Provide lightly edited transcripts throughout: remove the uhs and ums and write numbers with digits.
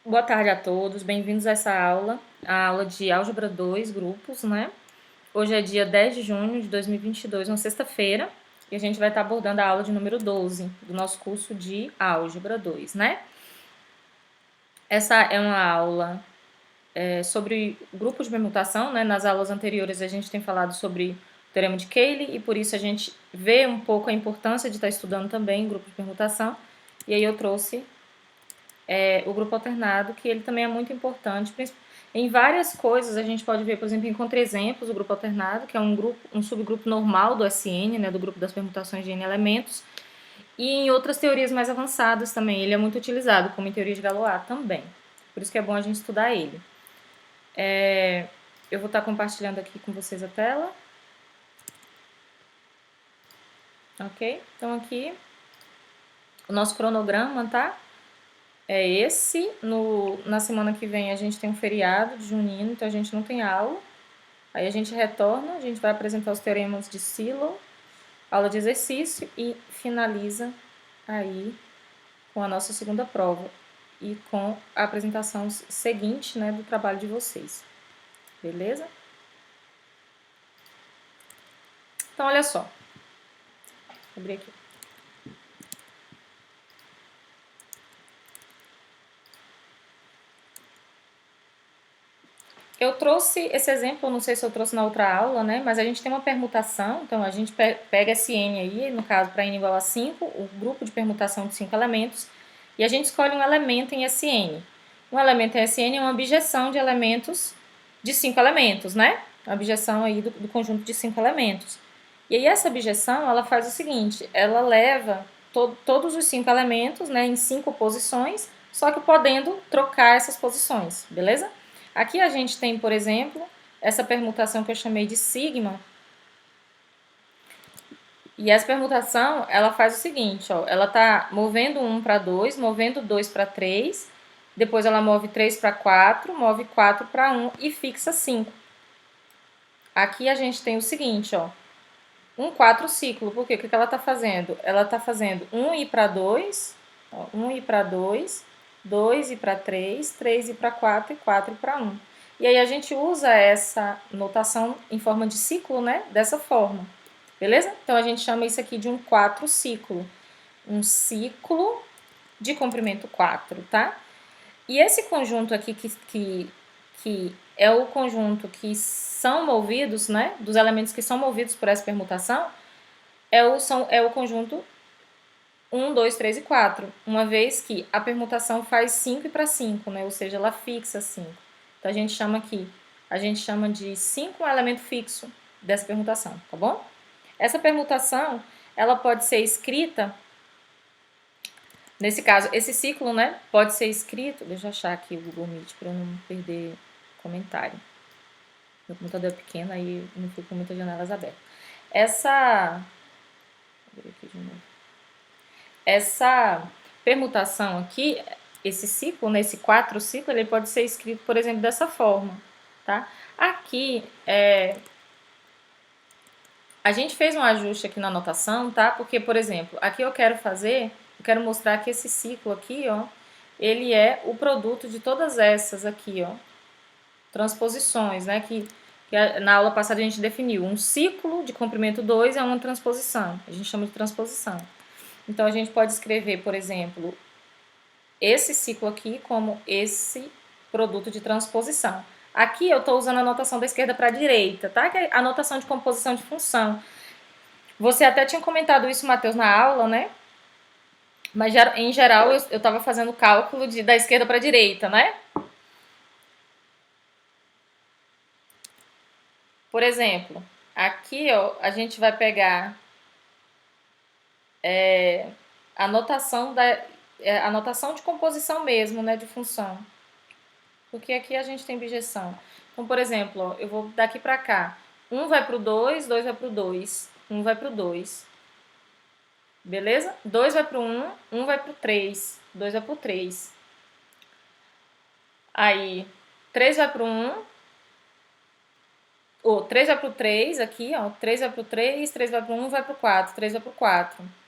Boa tarde a todos, bem-vindos a essa aula, a aula de Álgebra 2, grupos, né? Hoje é dia 10 de junho de 2022, uma sexta-feira, e a gente vai estar abordando a aula de número 12 do nosso curso de Álgebra 2, né? Essa é uma aula sobre grupo de permutação, né? Nas aulas anteriores a gente tem falado sobre o teorema de Cayley, e por isso a gente vê um pouco a importância de estar estudando também grupo de permutação, e aí eu trouxe o grupo alternado, que ele também é muito importante. Em várias coisas a gente pode ver, por exemplo, em contra-exemplos, o grupo alternado, que é um subgrupo normal do SN, né, do grupo das permutações de N elementos, e em outras teorias mais avançadas também. Ele é muito utilizado, como em teoria de Galois também. Por isso que é bom a gente estudar ele. Eu vou estar compartilhando aqui com vocês a tela. Ok? Então aqui o nosso cronograma, tá? É esse. Na semana que vem a gente tem um feriado de junino, então a gente não tem aula. Aí a gente retorna, a gente vai apresentar os teoremas de Silo, aula de exercício e finaliza aí com a nossa segunda prova e com a apresentação seguinte, né, do trabalho de vocês. Beleza? Então, olha só. Vou abrir aqui. Eu trouxe esse exemplo, não sei se eu trouxe na outra aula, né? Mas a gente tem uma permutação, então a gente pega esse N aí, no caso para N igual a 5, o grupo de permutação de 5 elementos, e a gente escolhe um elemento em SN. Um elemento em SN é uma objeção de elementos de 5 elementos, né? A objeção aí do conjunto de 5 elementos. E aí essa objeção, ela faz o seguinte, ela leva todos os 5 elementos, né, em 5 posições, só que podendo trocar essas posições, beleza? Aqui a gente tem, por exemplo, essa permutação que eu chamei de sigma. E essa permutação, ela faz o seguinte, ó, ela tá movendo 1 para 2, movendo 2 para 3, depois ela move 3 para 4, move 4 para 1 e fixa 5. Aqui a gente tem o seguinte, ó, um 4 ciclo, porque o que ela tá fazendo? Ela tá fazendo 1 ir para 2, ó, 1 ir para 2, 2 ir para 3, 3 ir para 4 e 4 ir para 1. E aí a gente usa essa notação em forma de ciclo, né? Dessa forma. Beleza? Então a gente chama isso aqui de um 4 ciclo. Um ciclo de comprimento 4, tá? E esse conjunto aqui que é o conjunto que são movidos, né? Dos elementos que são movidos por essa permutação, é o conjunto 1, 2, 3 e 4, uma vez que a permutação faz 5 para 5, né? Ou seja, ela fixa 5. Então a gente chama de 5 um elemento fixo dessa permutação, tá bom? Essa permutação, ela pode ser escrita, nesse caso, esse ciclo, né, pode ser escrito, deixa eu achar aqui o Google Meet para eu não perder comentário. Meu computador é pequeno, aí não fico com muitas janelas abertas. Vou abrir aqui de novo. Essa permutação aqui, esse ciclo, né, esse 4 ciclo, ele pode ser escrito, por exemplo, dessa forma, tá? Aqui, a gente fez um ajuste aqui na notação, tá? Porque, por exemplo, aqui eu quero mostrar que esse ciclo aqui, ó, ele é o produto de todas essas aqui, ó, transposições, né? Que na aula passada a gente definiu. Um ciclo de comprimento 2 é uma transposição. A gente chama de transposição. Então, a gente pode escrever, por exemplo, esse ciclo aqui como esse produto de transposição. Aqui eu estou usando a notação da esquerda para a direita, tá? Que é a notação de composição de função. Você até tinha comentado isso, Matheus, na aula, né? Mas em geral eu estava fazendo cálculo da esquerda para a direita, né? Por exemplo, aqui ó, a gente vai pegar a notação a notação de composição mesmo, né, de função. Porque aqui a gente tem bijeção. Então, por exemplo, ó, eu vou daqui para cá. 1 vai para o 2, 2 vai para o 2, 1 vai para o 2. Beleza? 2 vai para o 1, 1 vai para o 3, 2 vai para o 3. Aí, 3 vai para o 1, ou 3 vai para o 3 aqui, ó. 3 vai para o 3, 3 vai para o 1, vai para o 4, 3 vai para o 4.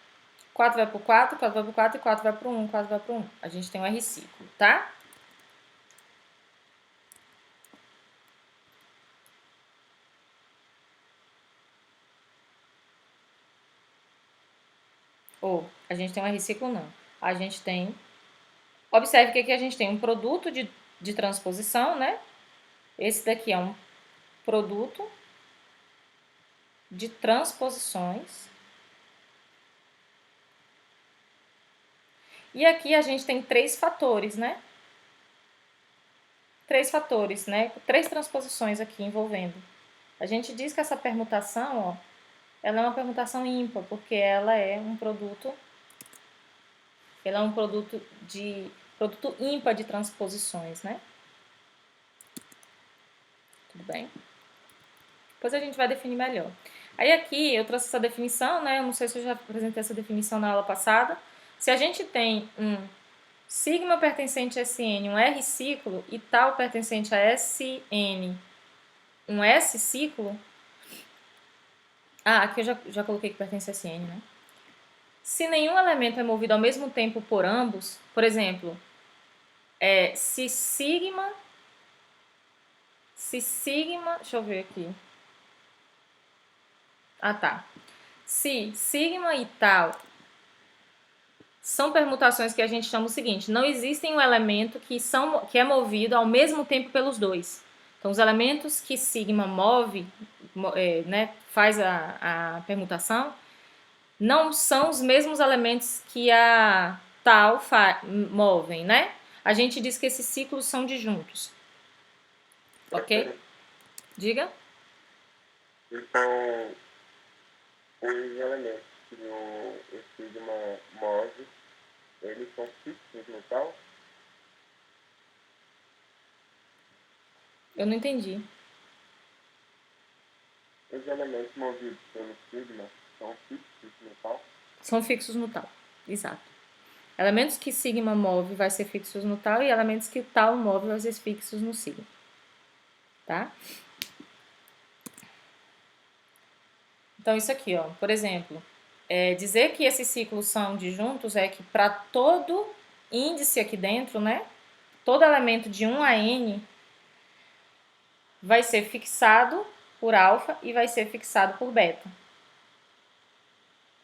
4 vai para o 4, 4 vai para o 4 e 4 vai para o 1, 4 vai para o 1. A gente tem um R ciclo, tá? Ou a gente tem um R ciclo, não. A gente tem... Observe que aqui a gente tem um produto de transposição, né? Esse daqui é um produto de transposições. E aqui a gente tem três fatores, né? Três fatores, né? Três transposições aqui envolvendo. A gente diz que essa permutação, ó, ela é uma permutação ímpar, porque ela é um produto produto ímpar de transposições, né? Tudo bem? Depois a gente vai definir melhor. Aí aqui eu trouxe essa definição, né? Eu não sei se eu já apresentei essa definição na aula passada. Se a gente tem um sigma pertencente a Sn, um R ciclo, e tal pertencente a Sn, um S ciclo... Ah, aqui eu já coloquei que pertence a Sn, né? Se nenhum elemento é movido ao mesmo tempo por ambos, por exemplo, se sigma, deixa eu ver aqui. Ah, tá. Se sigma e tal são permutações que a gente chama o seguinte: não existem um elemento que é movido ao mesmo tempo pelos dois. Então, os elementos que sigma move, né, faz a permutação, não são os mesmos elementos que a tal movem, né? A gente diz que esses ciclos são disjuntos. Ok? Diga. Então, os elementos que o sigma move, eles são fixos no tal? Eu não entendi. Os elementos movidos pelo sigma são fixos no tal? São fixos no tal. Exato. Elementos que sigma move vai ser fixos no tal e elementos que o tal move vai ser fixos no sigma. Tá? Então, isso aqui, ó, por exemplo, dizer que esses ciclos são disjuntos é que para todo índice aqui dentro, né, todo elemento de 1 a n vai ser fixado por alfa e vai ser fixado por beta.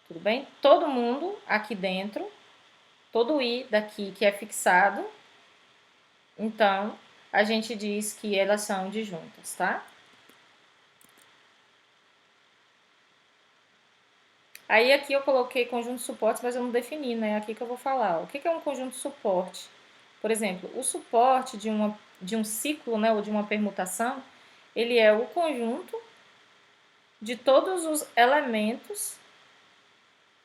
Tudo bem? Todo mundo aqui dentro, todo i daqui que é fixado, então a gente diz que elas são disjuntas, tá? Aí aqui eu coloquei conjunto de suportes, mas eu não defini, né? Aqui que eu vou falar. O que é um conjunto de suporte? Por exemplo, o suporte de um ciclo, né, ou de uma permutação, ele é o conjunto de todos os elementos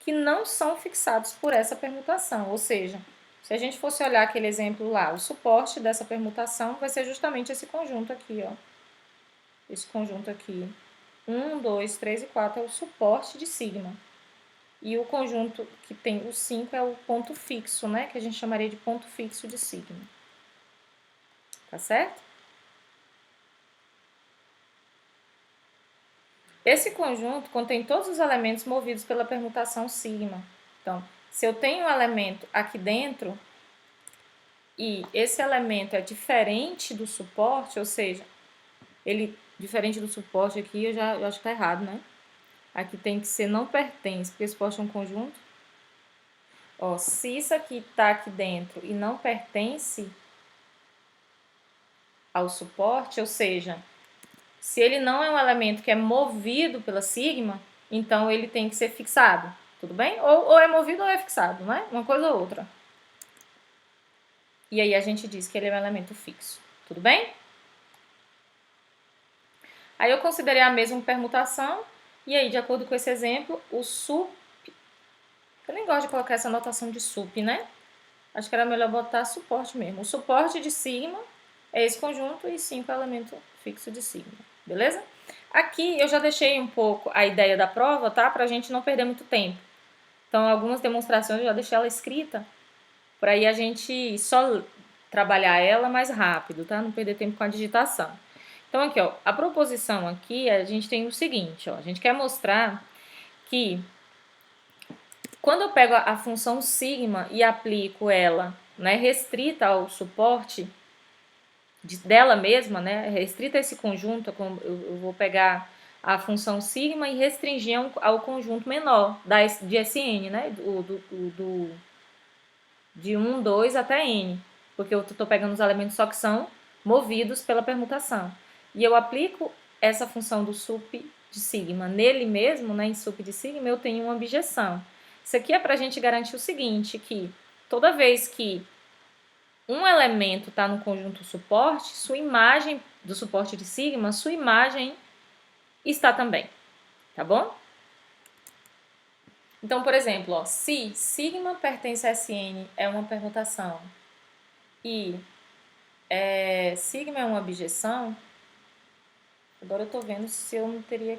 que não são fixados por essa permutação. Ou seja, se a gente fosse olhar aquele exemplo lá, o suporte dessa permutação vai ser justamente esse conjunto aqui, ó. Esse conjunto aqui. 1, 2, 3 e 4 é o suporte de sigma. E o conjunto que tem o 5 é o ponto fixo, né? Que a gente chamaria de ponto fixo de sigma. Tá certo? Esse conjunto contém todos os elementos movidos pela permutação sigma. Então, se eu tenho um elemento aqui dentro e esse elemento é diferente do suporte, ou seja, ele diferente do suporte aqui, eu acho que tá errado, né? Aqui tem que ser não pertence, porque esse suporte é um conjunto. Ó, se isso aqui tá aqui dentro e não pertence ao suporte, ou seja, se ele não é um elemento que é movido pela sigma, então ele tem que ser fixado, tudo bem? Ou é movido ou é fixado, né? Uma coisa ou outra. E aí a gente diz que ele é um elemento fixo, tudo bem? Aí eu considerei a mesma permutação, e aí, de acordo com esse exemplo, o sup... Eu nem gosto de colocar essa notação de sup, né? Acho que era melhor botar suporte mesmo. O suporte de sigma é esse conjunto e 5 é o elemento fixo de sigma, beleza? Aqui eu já deixei um pouco a ideia da prova, tá? Pra gente não perder muito tempo. Então, algumas demonstrações eu já deixei ela escrita, para aí a gente só trabalhar ela mais rápido, tá? Não perder tempo com a digitação. Então, aqui, ó, a proposição aqui, a gente tem o seguinte, ó, a gente quer mostrar que quando eu pego a função sigma e aplico ela, né, restrita ao suporte dela mesma, né, restrita a esse conjunto, eu vou pegar a função sigma e restringir ao conjunto menor de Sn, né? De 1, 2 até n, porque eu estou pegando os elementos só que são movidos pela permutação. E eu aplico essa função do sup de sigma nele mesmo, né, em sup de sigma, eu tenho uma objeção. Isso aqui é para a gente garantir o seguinte, que toda vez que um elemento está no conjunto suporte, sua imagem do suporte de sigma, sua imagem está também, tá bom? Então, por exemplo, ó, se sigma pertence a Sn é uma permutação e sigma é uma objeção, agora eu tô vendo se eu não teria...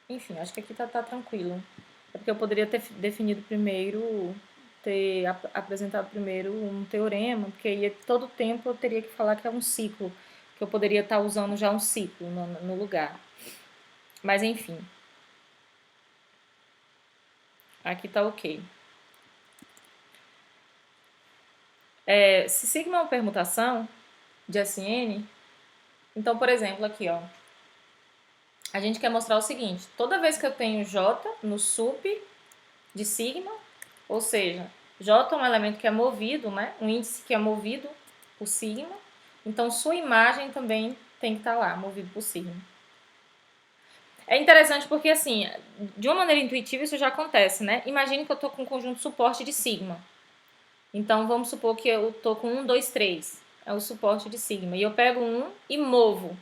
Enfim, acho que aqui tá tranquilo. É porque eu poderia ter definido primeiro, ter apresentado primeiro um teorema, porque aí todo tempo eu teria que falar que é um ciclo, que eu poderia estar usando já um ciclo no lugar. Mas enfim. Aqui tá ok. Se sigma é uma permutação de Sn, então, por exemplo, aqui, ó, a gente quer mostrar o seguinte, toda vez que eu tenho J no sup de sigma, ou seja, J é um elemento que é movido, né, um índice que é movido por sigma, então sua imagem também tem que estar lá, movido por sigma. É interessante porque, assim, de uma maneira intuitiva isso já acontece, né? Imagine que eu estou com um conjunto suporte de sigma. Então, vamos supor que eu estou com 1, 2, 3. É o suporte de sigma. E eu pego 1 e movo,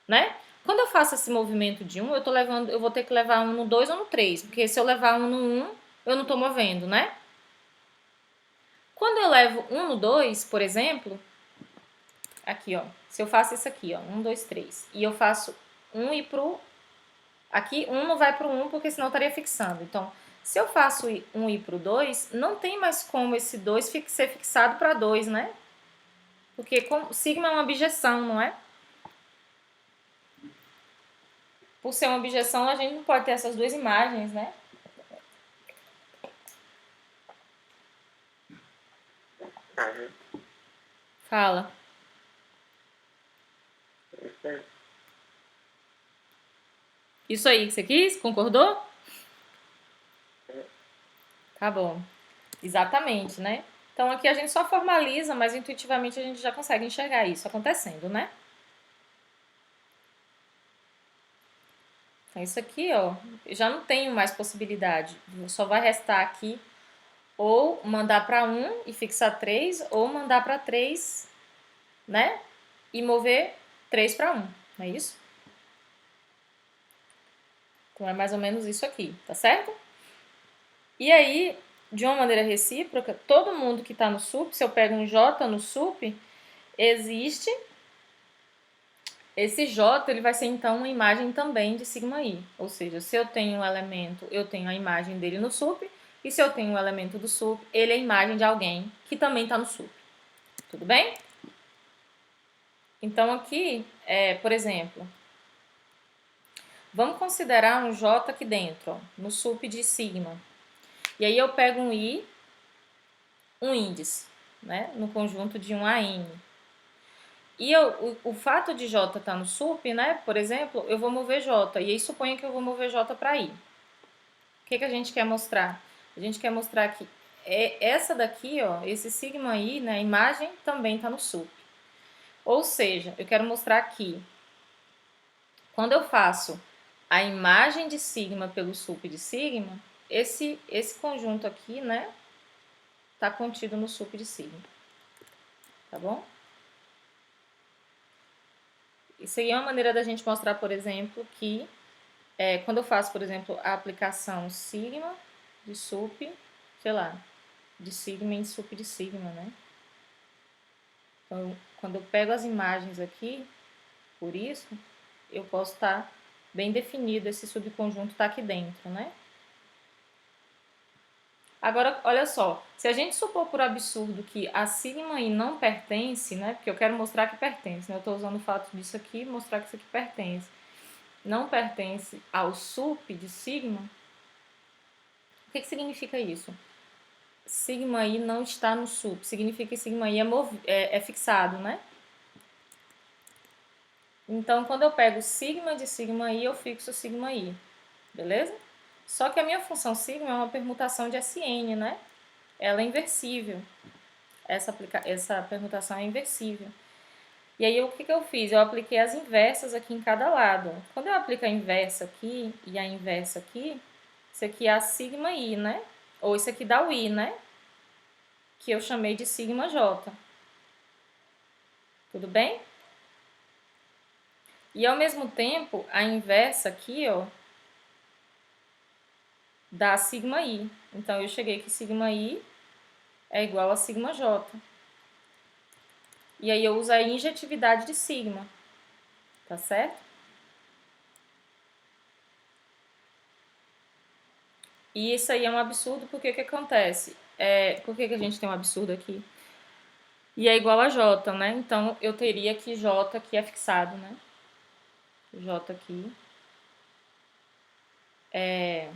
né? Quando eu faço esse movimento de 1, eu vou ter que levar 1 no 2 ou no 3. Porque se eu levar 1 no 1, eu não estou movendo, né? Quando eu levo 1 no 2, por exemplo, aqui, ó. Se eu faço isso aqui, ó, 1, 2, 3. E eu faço 1 e pro... Aqui, 1 não vai pro 1, porque senão eu estaria fixando. Então, se eu faço 1 e pro 2, não tem mais como esse 2 ser fixado para 2, né? Porque sigma é uma objeção, não é? Por ser uma objeção, a gente não pode ter essas duas imagens, né? Fala. Isso aí que você quis? Concordou? Tá bom. Exatamente, né? Então aqui a gente só formaliza, mas intuitivamente a gente já consegue enxergar isso acontecendo, né? Então isso aqui, ó, eu já não tenho mais possibilidade. Só vai restar aqui ou mandar para 1 e fixar 3, ou mandar para 3, né? E mover 3 para 1, não é isso? Então é mais ou menos isso aqui, tá certo? E aí, de uma maneira recíproca, todo mundo que está no sup, se eu pego um J no sup, existe esse J, ele vai ser então uma imagem também de sigma i. Ou seja, se eu tenho um elemento, eu tenho a imagem dele no sup, e se eu tenho um elemento do sup, ele é a imagem de alguém que também está no sup. Tudo bem? Então aqui, por exemplo, vamos considerar um J aqui dentro, ó, no sup de sigma. E aí eu pego um i, um índice, né, no conjunto de 1 a n. E o fato de J estar no sup, né, por exemplo, eu vou mover J. E aí suponha que eu vou mover J para I. O que a gente quer mostrar? A gente quer mostrar que essa daqui, ó, esse sigma I, né, a imagem também está no sup. Ou seja, eu quero mostrar que quando eu faço a imagem de sigma pelo sup de sigma, esse conjunto aqui, né, está contido no sup de sigma. Tá bom? Isso aí é uma maneira da gente mostrar, por exemplo, que quando eu faço, por exemplo, a aplicação sigma de sup, sei lá, de sigma em sup de sigma, né? Então, quando eu pego as imagens aqui, por isso, eu posso estar bem definido, esse subconjunto está aqui dentro, né? Agora, olha só, se a gente supor por absurdo que a sigma i não pertence, né? Porque eu quero mostrar que pertence, né? Eu estou usando o fato disso aqui mostrar que isso aqui pertence. Não pertence ao sup de sigma. O que significa isso? Sigma i não está no sup. Significa que sigma i é fixado, né? Então, quando eu pego sigma de sigma i, eu fixo sigma i, beleza? Só que a minha função sigma é uma permutação de Sn, né? Ela é inversível. Essa permutação é inversível. E aí, o que eu fiz? Eu apliquei as inversas aqui em cada lado. Quando eu aplico a inversa aqui e a inversa aqui, isso aqui é a sigma i, né? Ou isso aqui dá o i, né? Que eu chamei de sigma j. Tudo bem? E ao mesmo tempo, a inversa aqui, ó, dá sigma i. Então, eu cheguei que sigma i é igual a sigma j. E aí eu uso a injetividade de sigma, tá certo? E isso aí é um absurdo, porque o que acontece? Por que a gente tem um absurdo aqui? E é igual a j, né? Então, eu teria que j aqui é fixado, né? J aqui é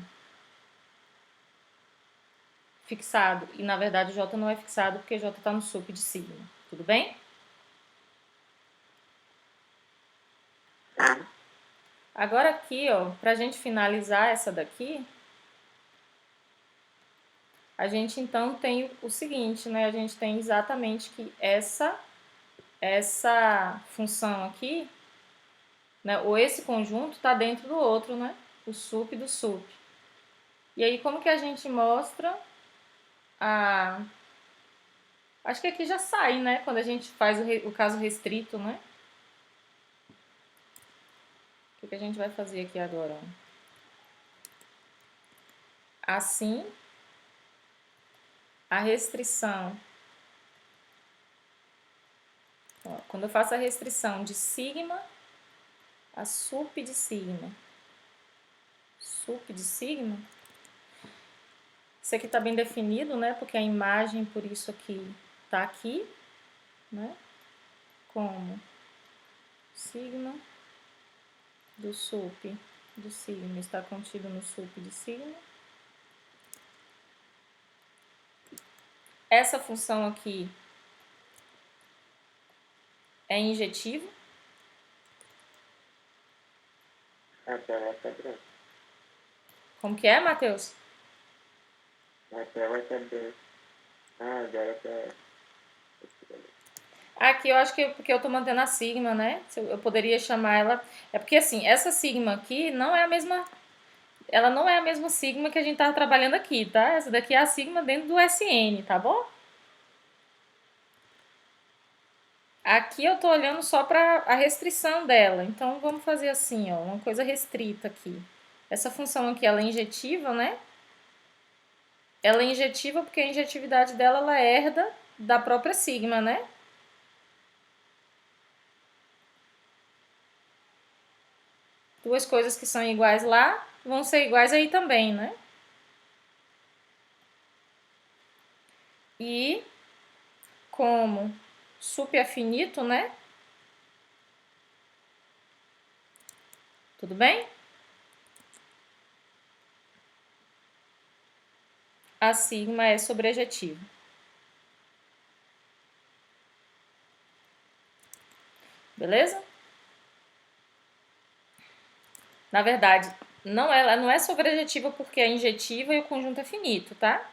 fixado. E, na verdade, j não é fixado, porque j está no sup de sigma. Tudo bem? Agora aqui, ó, pra gente finalizar essa daqui, a gente então tem o seguinte, né? A gente tem exatamente que essa função aqui, né? Ou esse conjunto está dentro do outro, né? O sup do sup. E aí, como que a gente mostra a... Acho que aqui já sai, né? Quando a gente faz o caso restrito, né? O que a gente vai fazer aqui agora? Assim, a restrição... Ó, quando eu faço a restrição de sigma a sup de sigma, isso aqui está bem definido, né? Porque a imagem, por isso aqui, está aqui, né? Como sigma do sup do sigma está contido no sup de sigma. Essa função aqui é injetiva. A tela tá branca. Como que é, Matheus? A tela tá branca. Ah, agora tá... Aqui eu acho que porque eu tô mantendo a sigma, né? Eu poderia chamar ela... É porque, assim, essa sigma aqui não é a mesma... Ela não é a mesma sigma que a gente tá trabalhando aqui, tá? Essa daqui é a sigma dentro do SN, tá bom? Aqui eu tô olhando só para a restrição dela. Então, vamos fazer assim, ó, uma coisa restrita aqui. Essa função aqui, ela é injetiva, né? Ela é injetiva porque a injetividade dela, ela herda da própria sigma, né? Duas coisas que são iguais lá vão ser iguais aí também, né? E como sup é finito, né? Tudo bem? A sigma é sobrejetiva. Beleza? Na verdade, ela não é sobrejetiva porque é injetiva e o conjunto é finito, tá?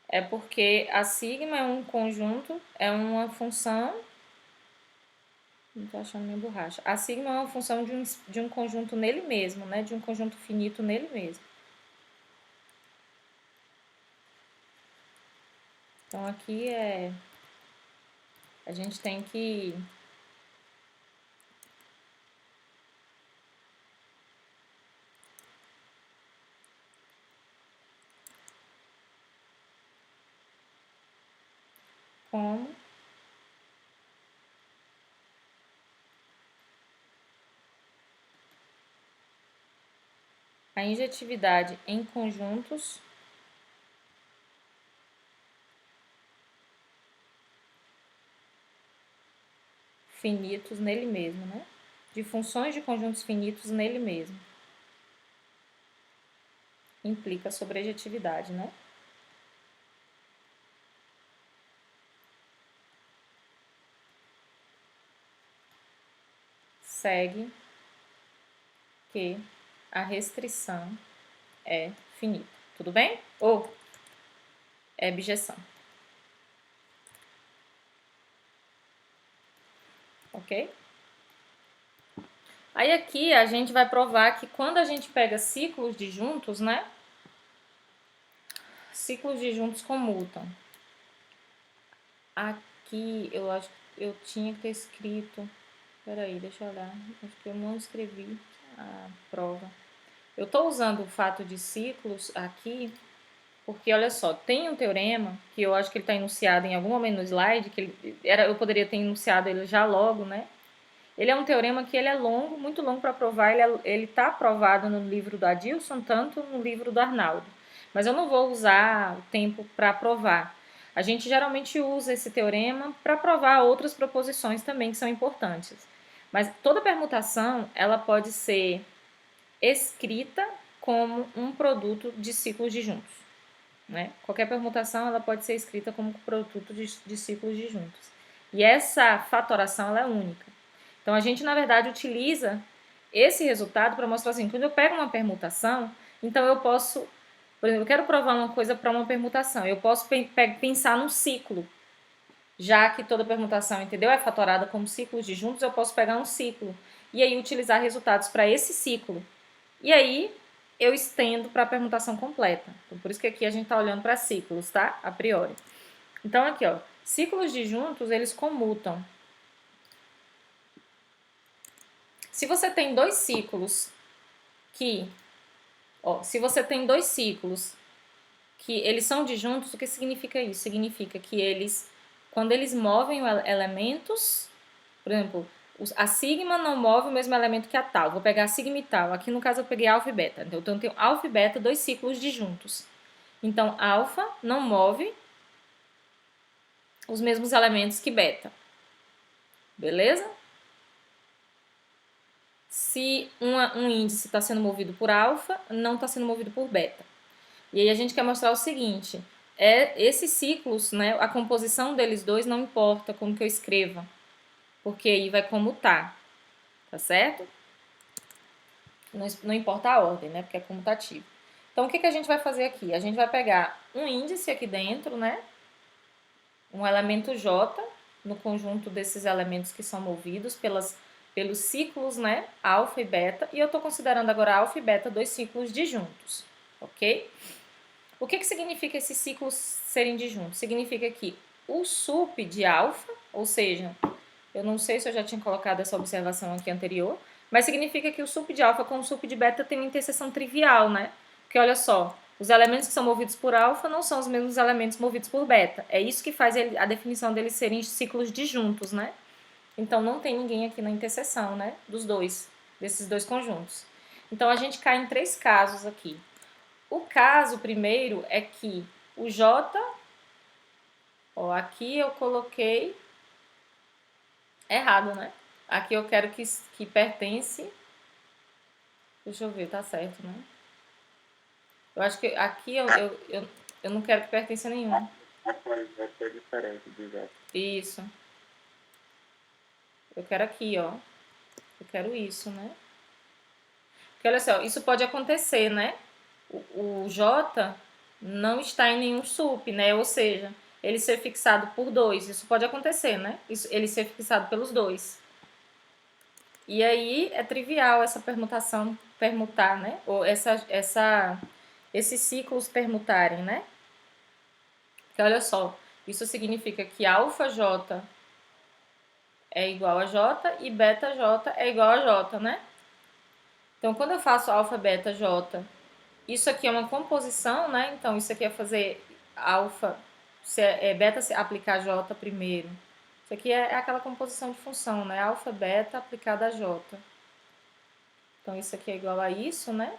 É porque a sigma é um conjunto, é uma função... Não tô achando minha borracha. A sigma é uma função de um conjunto nele mesmo, né? De um conjunto finito nele mesmo. Então, aqui a gente tem que... Como a injetividade em conjuntos finitos nele mesmo, né? De funções de conjuntos finitos nele mesmo. Implica sobrejetividade, né? segue que a restrição é finita. Tudo bem? Ou é objeção. Ok? Aí aqui a gente vai provar que quando a gente pega ciclos disjuntos, né? Ciclos disjuntos comutam. Aqui eu acho que eu tinha que ter escrito. Peraí, deixa eu olhar. Acho que eu não escrevi a prova. Eu estou usando o fato de ciclos aqui porque, olha só, tem um teorema que eu acho que ele está enunciado em algum momento no slide, eu poderia ter enunciado ele já logo, né? Ele é um teorema que ele é longo, muito longo para provar, ele está aprovado no livro do Adilson, tanto no livro do Arnaldo. Mas eu não vou usar o tempo para provar. A gente geralmente usa esse teorema para provar outras proposições também que são importantes. Mas toda permutação, ela pode ser escrita como um produto de ciclos disjuntos. Né? Qualquer permutação ela pode ser escrita como produto de ciclos disjuntos. E essa fatoração ela é única. Então a gente, na verdade, utiliza esse resultado para mostrar assim, quando eu pego uma permutação, então eu posso, por exemplo, eu quero provar uma coisa para uma permutação, eu posso pensar num ciclo. Já que toda permutação, entendeu, é fatorada como ciclos disjuntos, eu posso pegar um ciclo e aí utilizar resultados para esse ciclo. E aí eu estendo para a permutação completa. Então, por isso que aqui a gente está olhando para ciclos, tá? A priori. Então aqui, ó, ciclos disjuntos, eles comutam. Se você tem dois ciclos se você tem dois ciclos que eles são disjuntos, o que significa isso? Significa que eles, quando eles movem elementos, por exemplo, a sigma não move o mesmo elemento que a tal. Vou pegar a sigma e tal. Aqui no caso eu peguei alfa e beta. Então eu tenho alfa e beta, dois ciclos disjuntos. Então alfa não move os mesmos elementos que beta. Beleza? Se um índice está sendo movido por alfa, não está sendo movido por beta. E aí a gente quer mostrar o seguinte, esses ciclos, né, a composição deles dois não importa como que eu escreva, porque aí vai comutar, tá certo? Não importa a ordem, né, porque é comutativo. Então o que a gente vai fazer aqui? A gente vai pegar um índice aqui dentro, né, um elemento J, no conjunto desses elementos que são movidos pelos ciclos, né, alfa e beta, e eu estou considerando agora alfa e beta dois ciclos disjuntos, ok? O que significa esses ciclos serem disjuntos? Significa que o sup de alfa, ou seja, eu não sei se eu já tinha colocado essa observação aqui anterior, mas significa que o sup de alfa com o sup de beta tem uma interseção trivial, né? Porque olha só, os elementos que são movidos por alfa não são os mesmos elementos movidos por beta. É isso que faz a definição deles serem ciclos disjuntos, né? Então não tem ninguém aqui na interseção, né? Desses dois conjuntos. Então a gente cai em três casos aqui. O caso primeiro é que o J, aqui eu coloquei errado, né? Aqui eu quero que pertence, deixa eu ver, tá certo, né? Eu acho que aqui eu não quero que pertença a nenhum. Vai ser diferente do J. Isso. Eu quero aqui, ó. Eu quero isso, né? Porque olha só, isso pode acontecer, né? O J não está em nenhum sup, né? Ou seja, ele ser fixado por 2. Isso pode acontecer, né? Ele ser fixado pelos 2. E aí é trivial essa permutar, né? Ou esses ciclos permutarem, né? Porque olha só, isso significa que alfa J é igual a J e beta J é igual a J, né? Então, quando eu faço alfa, beta, J, isso aqui é uma composição, né? Então, isso aqui é fazer alfa, beta se aplicar J primeiro. Isso aqui é aquela composição de função, né? Alfa, beta aplicada a J. Então, isso aqui é igual a isso, né?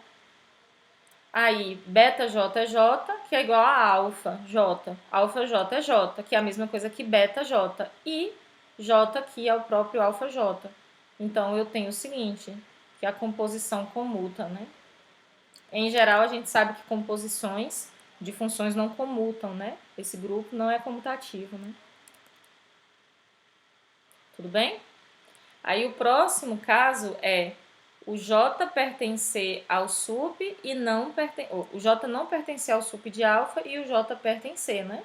Aí, beta J é J, que é igual a alfa J. Alfa J é J, que é a mesma coisa que beta J. E J aqui é o próprio alfa J. Então, eu tenho o seguinte, que a composição comuta, né? Em geral, a gente sabe que composições de funções não comutam, né? Esse grupo não é comutativo, né? Tudo bem? Aí o próximo caso é o J pertencer ao sup e não pertencer. O J não pertencer ao sup de alfa e o J pertencer, né?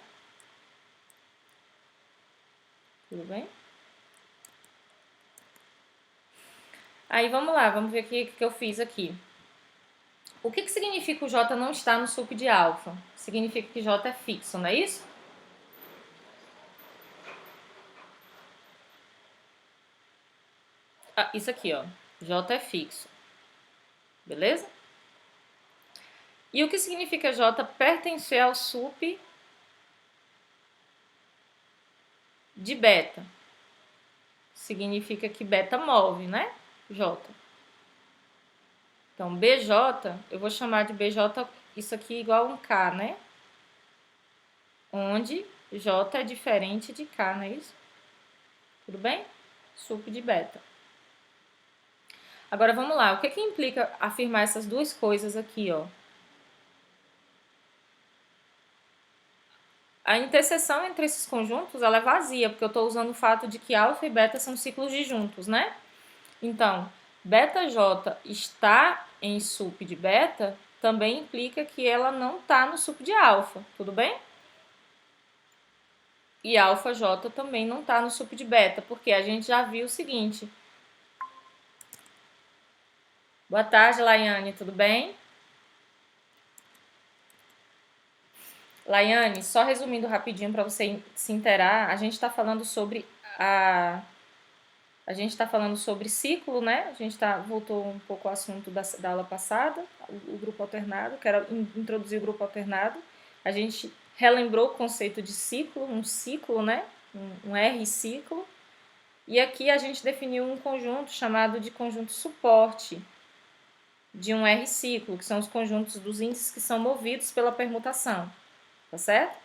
Tudo bem? Aí vamos lá, vamos ver o que eu fiz aqui. O que significa o J não estar no sup de alfa? Significa que J é fixo, não é isso? Ah, isso aqui, ó. J é fixo. Beleza? E o que significa J pertencer ao sup de beta? Significa que beta move, né? J. Então, BJ, eu vou chamar de BJ, isso aqui igual a um K, né? Onde J é diferente de K, não é isso? Tudo bem? Sup de beta. Agora, vamos lá. O que implica afirmar essas duas coisas aqui, ó? A interseção entre esses conjuntos, ela é vazia, porque eu estou usando o fato de que alfa e beta são ciclos disjuntos, né? Então, beta J está em sup de beta também implica que ela não está no sup de alfa, tudo bem? E alfa J também não está no sup de beta, porque a gente já viu o seguinte. Boa tarde, Laiane, tudo bem? Laiane, só resumindo rapidinho para você se inteirar, a gente está falando sobre a gente está falando sobre ciclo, né? A gente voltou um pouco ao assunto da aula passada, o grupo alternado, quero introduzir o grupo alternado. A gente relembrou o conceito de ciclo, um ciclo, né? Um R ciclo. E aqui a gente definiu um conjunto chamado de conjunto suporte de um R ciclo, que são os conjuntos dos índices que são movidos pela permutação, tá certo?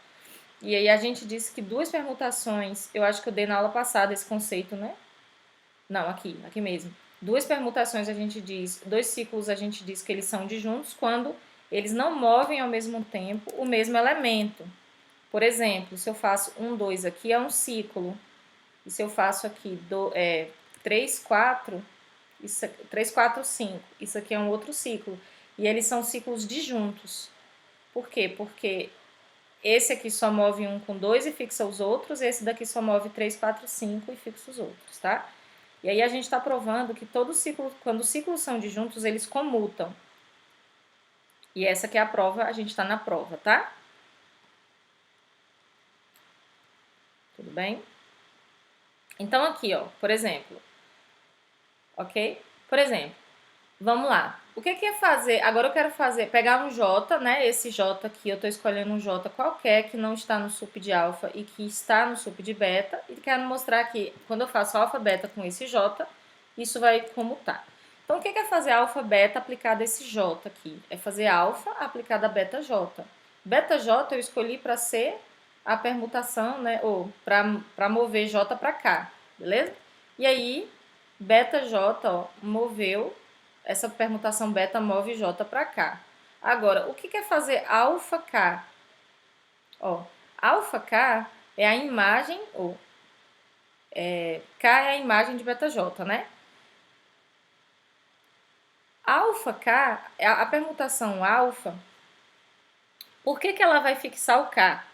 E aí a gente disse que duas permutações, eu acho que eu dei na aula passada esse conceito, né? Não, aqui mesmo. Duas permutações a gente diz, dois ciclos a gente diz que eles são disjuntos quando eles não movem ao mesmo tempo o mesmo elemento. Por exemplo, se eu faço 1, 2 aqui é um ciclo. E se eu faço aqui 3, 4, 3, 4, 5, isso aqui é um outro ciclo. E eles são ciclos disjuntos. Por quê? Porque esse aqui só move 1 com 2 e fixa os outros, esse daqui só move 3, 4, 5 e fixa os outros, tá? E aí a gente está provando que todo ciclo, quando os ciclos são disjuntos, eles comutam. E essa que é a prova, a gente está na prova, tá? Tudo bem? Então aqui, ó, por exemplo, ok? Por exemplo, vamos lá. O que é fazer? Agora eu quero pegar um J, né? Esse J aqui, eu estou escolhendo um J qualquer que não está no sup de alfa e que está no sup de beta. E quero mostrar que quando eu faço alfa beta com esse J, isso vai comutar. Então, o que é fazer alfa beta aplicado a esse J aqui? É fazer alfa aplicado a beta J. Beta J eu escolhi para ser a permutação, né? Ou para mover J para cá, beleza? E aí, beta J, ó, moveu. Essa permutação beta move J para cá. Agora, o que é fazer alfa K? Ó, alfa K é a imagem, K é a imagem de beta J, né? Alfa K, a permutação alfa, por que ela vai fixar o K?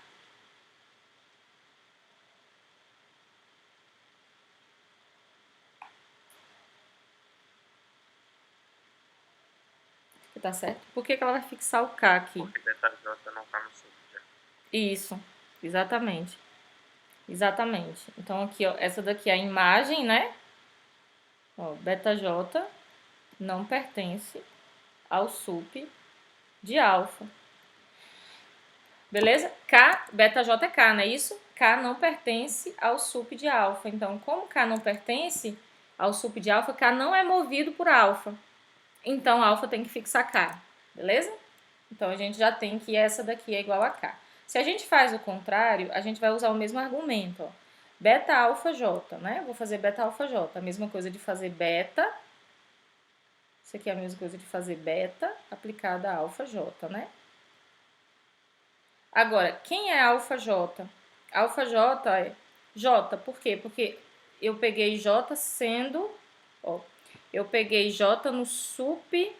Tá certo? Por que ela vai fixar o K aqui? Porque beta J não está no sup já. Isso, exatamente. Exatamente. Então aqui, ó, essa daqui é a imagem, né? Ó, beta J não pertence ao sup de alfa. Beleza? K, beta J é K, não é isso? K não pertence ao sup de alfa. Então, como K não pertence ao sup de alfa, K não é movido por alfa. Então, alfa tem que fixar K, beleza? Então, a gente já tem que essa daqui é igual a K. Se a gente faz o contrário, a gente vai usar o mesmo argumento, ó. Beta alfa J, né? Vou fazer beta alfa J. A mesma coisa de fazer beta. Isso aqui é a mesma coisa de fazer beta aplicada a alfa J, né? Agora, quem é alfa J? Alfa J é J, por quê? Porque eu peguei J sendo, ó, eu peguei J no sup.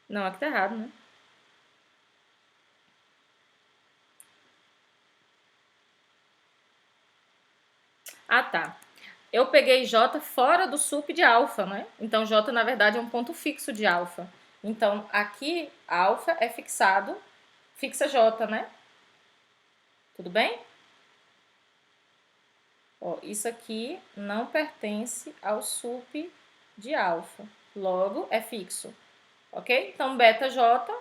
Não, aqui tá errado, né? Ah, tá. Eu peguei J fora do sup de alfa, né? Então, J, na verdade, é um ponto fixo de alfa. Então, aqui, alfa é fixado, fixa J, né? Tudo bem? Ó, isso aqui não pertence ao sup de alfa. Logo, é fixo. Ok? Então, beta J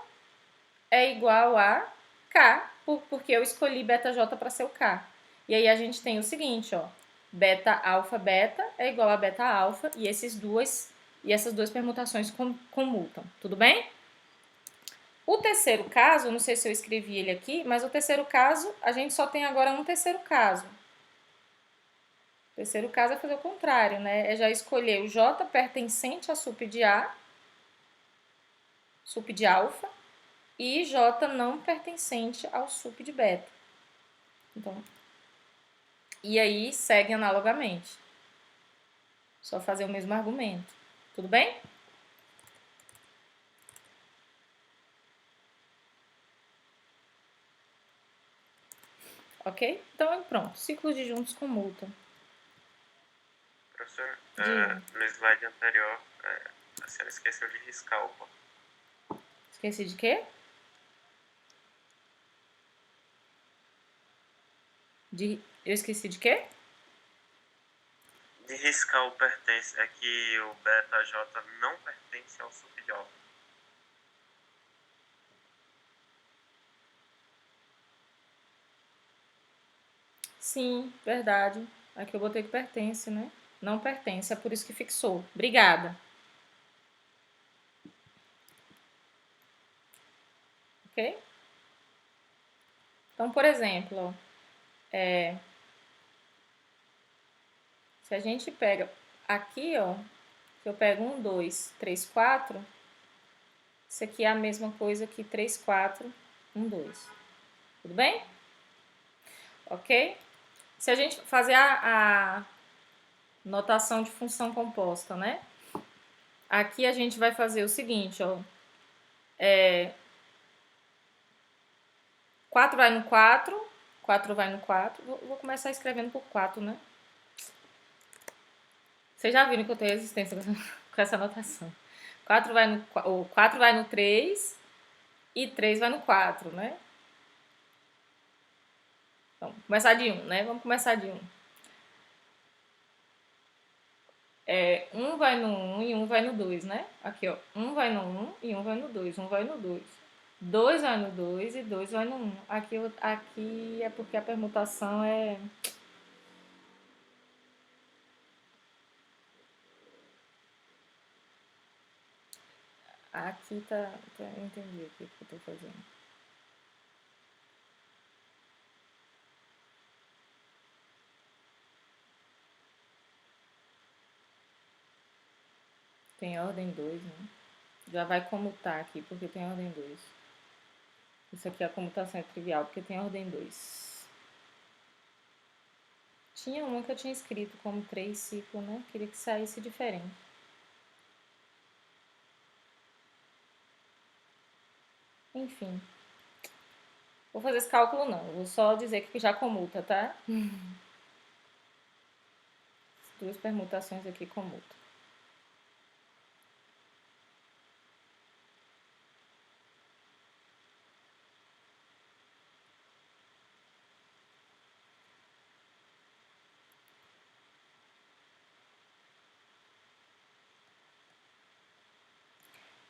é igual a K, porque eu escolhi beta J para ser o K. E aí a gente tem o seguinte, ó. Beta alfa beta é igual a beta alfa e essas duas permutações comutam. Tudo bem? O terceiro caso, não sei se eu escrevi ele aqui, mas o terceiro caso, a gente só tem agora um terceiro caso. O terceiro caso é fazer o contrário, né? É já escolher o J pertencente a sup de A, sup de alfa, e J não pertencente ao sup de beta. Então, e aí segue analogamente. Só fazer o mesmo argumento. Tudo bem? Ok? Então, pronto. Ciclos disjuntos com multa. Professor, no slide anterior, a senhora esqueceu de riscar o Esqueci de quê? Eu esqueci de quê? De riscar o pertence, é que o beta J não pertence ao sup de alfa. Sim, verdade. Aqui eu botei que pertence, né? Não pertence, é por isso que fixou. Obrigada. Ok? Então, por exemplo, se a gente pega aqui, ó, que eu pego 1, 2, 3, 4, isso aqui é a mesma coisa que 3, 4, 1, 2. Tudo bem? Ok? Se a gente fazer a notação de função composta, né? Aqui a gente vai fazer o seguinte, ó. 4 vai no 4, 4 vai no 4. Vou começar escrevendo por 4, né? Vocês já viram que eu tenho resistência com essa notação. 4 vai no 3 e 3 vai no 4, né? Então, vamos começar de 1, né? Vamos começar de 1. 1 vai no 1 e 1 vai no 2, né? Aqui, ó. 1 vai no 1 e 1 vai no 2. 1 vai no 2. 2 vai no 2 e 2 vai no 1. Aqui é porque a permutação é... Aqui tá... Eu entendi o que eu tô fazendo. Tem ordem 2, né? Já vai comutar aqui, porque tem ordem 2. Isso aqui a comutação é trivial, porque tem ordem 2. Tinha uma que eu tinha escrito como 3 ciclo, né? Queria que saísse diferente. Enfim. Vou fazer esse cálculo não, vou só dizer que já comuta, tá? As duas permutações aqui comutam.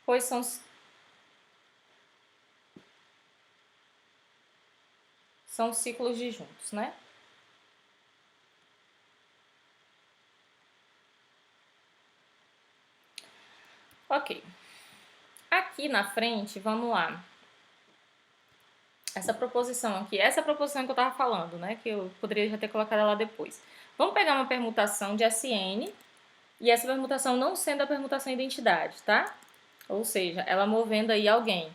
Pois são ciclos disjuntos, né? Ok. Aqui na frente, vamos lá. Essa proposição aqui, essa é a proposição que eu estava falando, né? Que eu poderia já ter colocado ela depois. Vamos pegar uma permutação de SN e essa permutação não sendo a permutação identidade, tá? Ou seja, ela movendo aí alguém.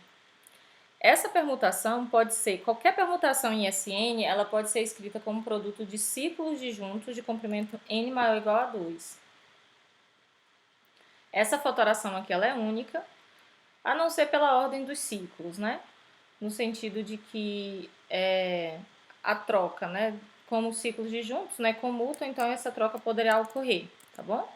essa permutação pode ser, qualquer permutação em SN, ela pode ser escrita como produto de ciclos disjuntos de comprimento n maior ou igual a 2. Essa fatoração aqui ela é única, a não ser pela ordem dos ciclos, né? No sentido de que a troca, né? Como ciclos disjuntos, né? Comutam, então essa troca poderá ocorrer, tá bom?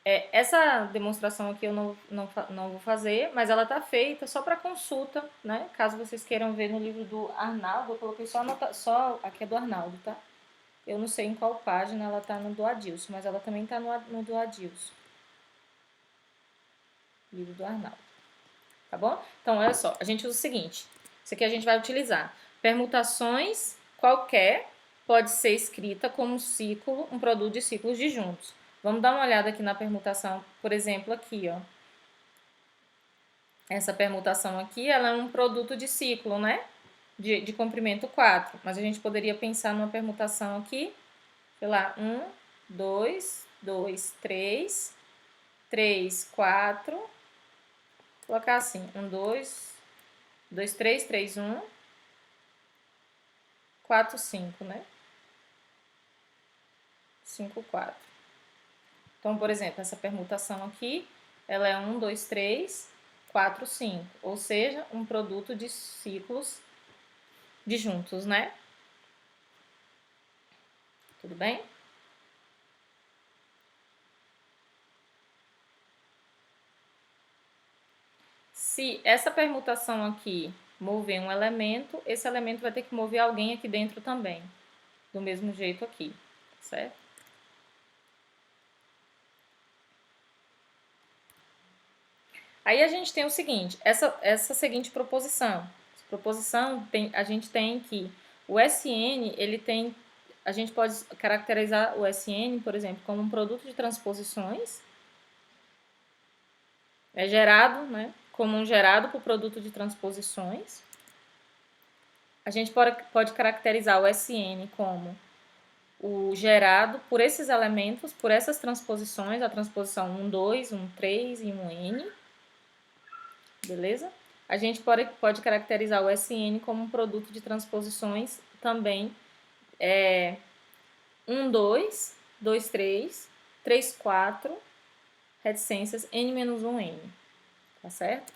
Essa demonstração aqui eu não vou fazer, mas ela está feita só para consulta, né? Caso vocês queiram ver no livro do Arnaldo, eu coloquei só aqui é do Arnaldo, tá? Eu não sei em qual página ela está no do Adilson, mas ela também está no do Adilson. Livro do Arnaldo. Tá bom? Então, olha só, a gente usa o seguinte, isso aqui a gente vai utilizar permutações qualquer pode ser escrita como um produto de ciclos disjuntos. Vamos dar uma olhada aqui na permutação, por exemplo, aqui, ó. Essa permutação aqui, ela é um produto de ciclo, né? De comprimento 4. Mas a gente poderia pensar numa permutação aqui, sei lá, 1, 2, 2, 3, 3, 4. Colocar assim, 1, 2, 2, 3, 3, 1, 4, 5, né? 5, 4. Então, por exemplo, essa permutação aqui, ela é 1, 2, 3, 4, 5. Ou seja, um produto de ciclos disjuntos, né? Tudo bem? Se essa permutação aqui mover um elemento, esse elemento vai ter que mover alguém aqui dentro também. Do mesmo jeito aqui, certo? Aí a gente tem o seguinte, essa seguinte proposição. Essa proposição a gente tem que o SN, ele tem, a gente pode caracterizar o SN, por exemplo, como um produto de transposições. É gerado, né, como um gerado por produto de transposições. A gente pode caracterizar o SN como o gerado por esses elementos, por essas transposições, a transposição 1, 2, 1, 3 e 1, N. Beleza? A gente pode caracterizar o SN como um produto de transposições também 1, 2, 2, 3, 3, 4, reticências N-1, N. Tá certo?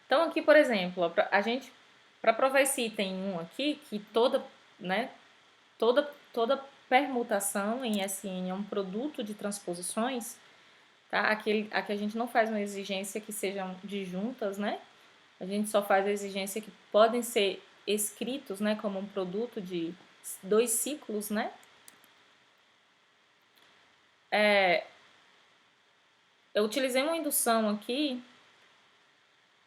Então, aqui, por exemplo, a gente, para provar esse item 1 aqui, que toda permutação em SN é um produto de transposições, tá? Aqui a gente não faz uma exigência que sejam disjuntas, né? A gente só faz a exigência que podem ser escritos, né, como um produto de 2 ciclos, né? Eu utilizei uma indução aqui,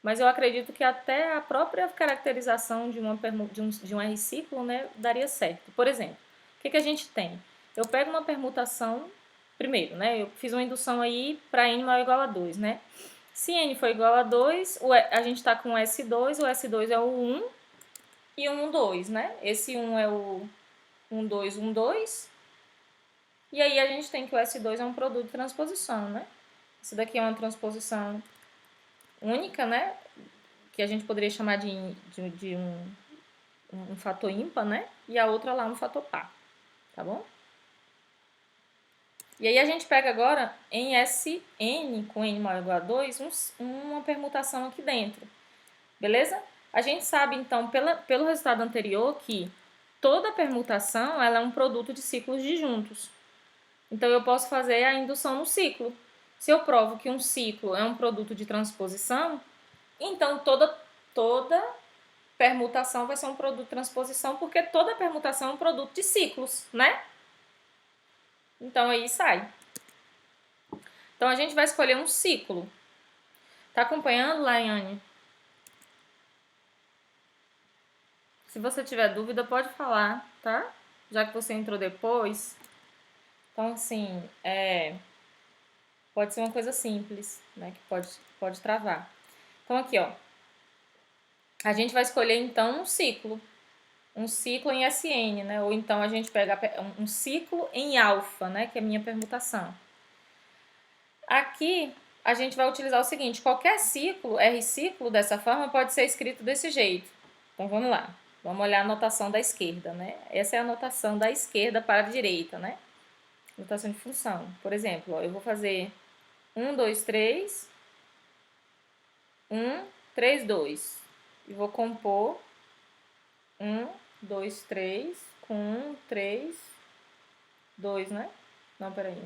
mas eu acredito que até a própria caracterização de um R-ciclo, né, daria certo. Por exemplo, o que a gente tem? Eu pego uma permutação, primeiro, né, eu fiz uma indução aí para n maior ou igual a 2, né? Se n for igual a 2, a gente está com o S2 é o 1 e o 1, 2, né? Esse 1 é o 1, 2, 1, 2. E aí a gente tem que o S2 é um produto de transposição, né? Isso daqui é uma transposição única, né? Que a gente poderia chamar de um fator ímpar, né? E a outra lá um fator par, tá bom? E aí a gente pega agora em Sn com n maior ou igual a 2 uma permutação aqui dentro, beleza? A gente sabe então pelo resultado anterior que toda permutação ela é um produto de ciclos disjuntos. Então eu posso fazer a indução no ciclo. Se eu provo que um ciclo é um produto de transposição, então toda permutação vai ser um produto de transposição, porque toda permutação é um produto de ciclos, né? Então aí sai. Então a gente vai escolher um ciclo. Tá acompanhando, Laiane? Se você tiver dúvida, pode falar, tá? Já que você entrou depois. Então, assim, pode ser uma coisa simples, né? Que pode travar. Então, aqui, ó. A gente vai escolher, então, um ciclo. Um ciclo em SN, né? Ou então a gente pega um ciclo em alfa, né? Que é a minha permutação. Aqui, a gente vai utilizar o seguinte, qualquer ciclo, R ciclo dessa forma pode ser escrito desse jeito. Então vamos lá, vamos olhar a notação da esquerda, né? Essa é a notação da esquerda para a direita, né? Notação de função. Por exemplo, ó, eu vou fazer 1, 2, 3, 1, 3, 2. E vou compor 1, 2, 3 com 1, 3, 2, né? Não, peraí.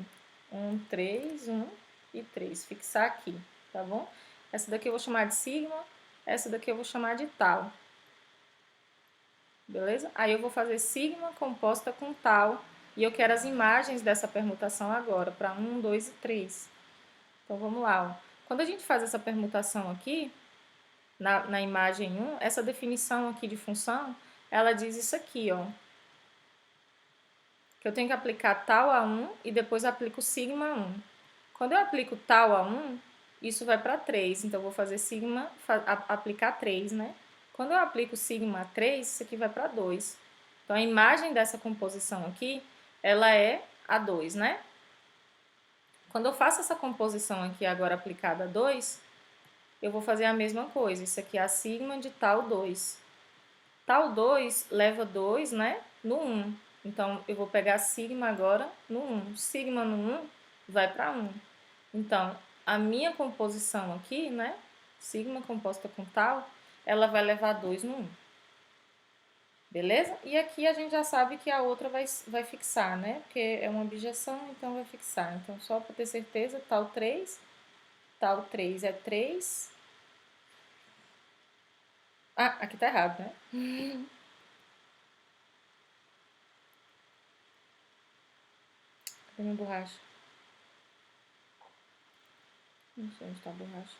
1, 3, 1 e 3. Fixar aqui, tá bom? Essa daqui eu vou chamar de sigma, essa daqui eu vou chamar de tal. Beleza? Aí eu vou fazer sigma composta com tal. E eu quero as imagens dessa permutação agora, para 1, 2 e 3. Então vamos lá. Ó. Quando a gente faz essa permutação aqui, na imagem 1, essa definição aqui de função, ela diz isso aqui, ó. Que eu tenho que aplicar tal a 1 e depois aplico sigma a 1. Quando eu aplico tal a 1, isso vai para 3. Então eu vou fazer sigma, aplicar 3, né? Quando eu aplico sigma a 3, isso aqui vai para 2. Então a imagem dessa composição aqui, ela é a 2, né? Quando eu faço essa composição aqui agora aplicada a 2, eu vou fazer a mesma coisa. Isso aqui é a sigma de tal 2. Tal 2 leva 2, né, no 1. Então, eu vou pegar sigma agora no 1. Sigma no 1 vai para 1. Então, a minha composição aqui, né, sigma composta com tal, ela vai levar 2 no 1. Beleza? E aqui a gente já sabe que a outra vai fixar, né? Porque é uma objeção, então vai fixar. Então, só para ter certeza, tal 3 é 3. Ah, aqui tá errado, né? Cadê minha borracha? Não sei onde tá a borracha.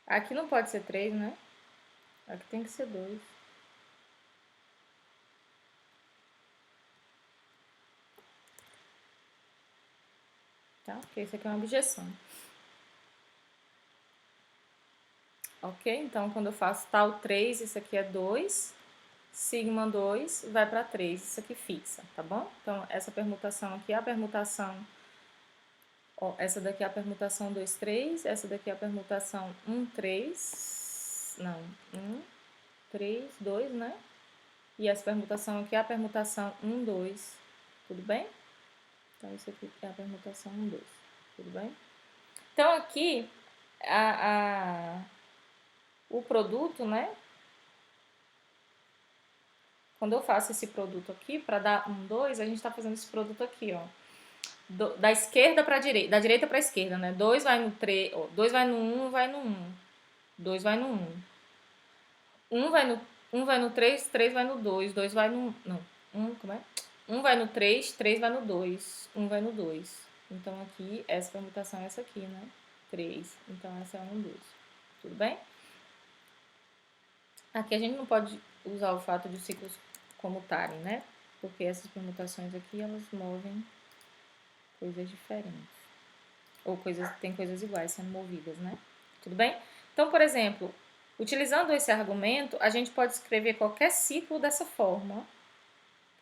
Aqui não pode ser 3, né? Aqui tem que ser 2. Tá? Porque isso aqui é uma objeção. Ok? Então, quando eu faço tal 3, isso aqui é 2. Sigma 2 vai para 3. Isso aqui fixa, tá bom? Então, essa permutação aqui é a permutação... Ó, essa daqui é a permutação 2, 3. Essa daqui é a permutação 1, 3. Não, 1, 3, 2, né? E essa permutação aqui é a permutação 1, 2. Tudo bem? Então, isso aqui é a permutação 1, 2. Tudo bem? Então, aqui, o produto, né? Quando eu faço esse produto aqui, para dar 1, 2, a gente está fazendo esse produto aqui, ó. Da esquerda para a direita, da direita para a esquerda, né? 2 vai no 3, 2 vai no 1, vai no 1. 2 vai no 1. 1 vai no 3, 3 vai no 2, 2 vai no... Não, 1, como é? 1 vai no 3, 3 vai no 2, 1 vai no 2. Então, aqui, essa permutação é essa aqui, né? 3. Então, essa é a 1, 2. Tudo bem? Aqui a gente não pode usar o fato de os ciclos comutarem, né? Porque essas permutações aqui, elas movem coisas diferentes. Ou tem coisas iguais sendo movidas, né? Tudo bem? Então, por exemplo, utilizando esse argumento, a gente pode escrever qualquer ciclo dessa forma.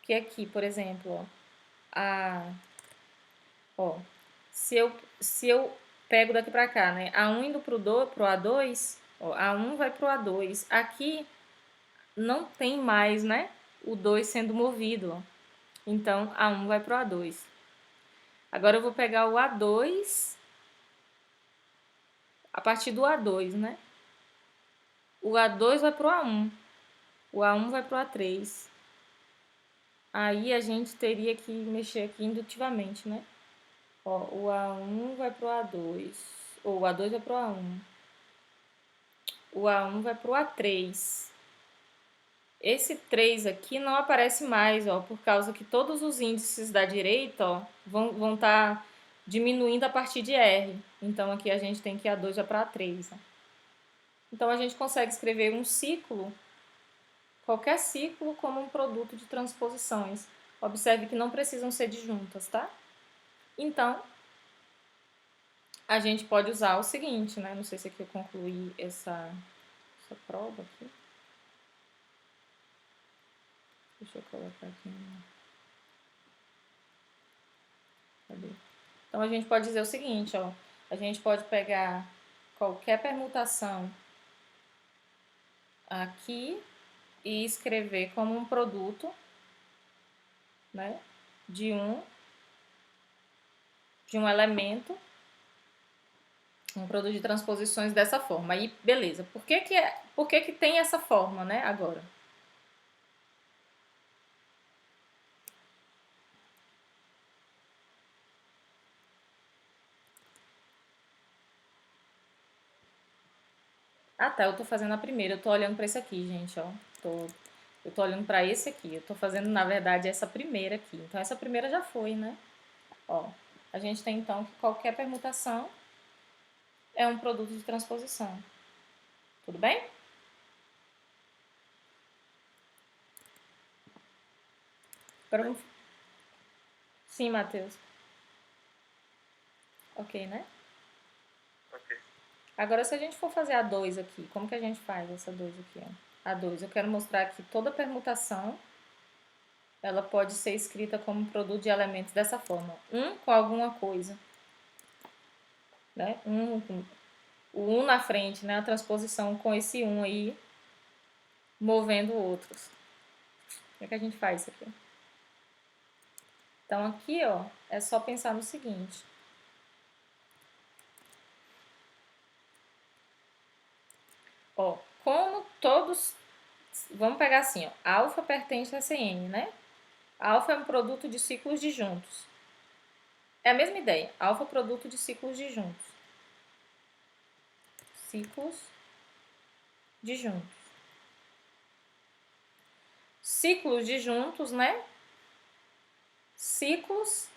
Que aqui, por exemplo, se eu pego daqui pra cá, né? A1 indo pro A2, ó, A1 vai pro A2. Aqui não tem mais, né? O 2 sendo movido, ó. Então, A1 vai pro A2. Agora eu vou pegar o A2 a partir do A2, né? O A2 vai pro A1. O A1 vai pro A3. Aí a gente teria que mexer aqui indutivamente, né? Ó, o A1 vai pro A2. Ou o A2 vai pro A1. O A1 vai pro A3. Esse 3 aqui não aparece mais, ó, por causa que todos os índices da direita, ó, vão estar diminuindo a partir de R. Então, aqui a gente tem que A2 vai para A3. Ó. Então, a gente consegue escrever um ciclo, qualquer ciclo, como um produto de transposições. Observe que não precisam ser disjuntas, tá? Então, a gente pode usar o seguinte, né? Não sei se aqui eu concluí essa prova aqui. Deixa eu colocar aqui. Cadê? Então, a gente pode dizer o seguinte, ó. A gente pode pegar qualquer permutação aqui e escrever como um produto, né? De um elemento, um produto de transposições dessa forma. Aí, beleza. Por que tem essa forma, né, agora? Ah, tá, eu tô fazendo a primeira. Eu tô olhando pra esse aqui, gente, ó. Eu tô olhando pra esse aqui. Eu tô fazendo, na verdade, essa primeira aqui. Então, essa primeira já foi, né? Ó, a gente tem, então, que qualquer permutação é um produto de transposição. Tudo bem? Agora vamos... Sim, Matheus. Ok, né? Ok. Agora, se a gente for fazer a 2 aqui, como que a gente faz essa 2 aqui, ó? A 2, eu quero mostrar que toda permutação, ela pode ser escrita como um produto de elementos dessa forma. Um com alguma coisa, né? O 1 na frente, né? A transposição com esse 1 aí, movendo outros. Como é que a gente faz isso aqui? Então, aqui, ó, é só pensar no seguinte. Ó, como todos... Vamos pegar assim, ó. Alfa pertence a Cn, né? Alfa é um produto de ciclos disjuntos. É a mesma ideia. Alfa é produto de ciclos disjuntos. Ciclos disjuntos. Ciclos disjuntos, né? Ciclos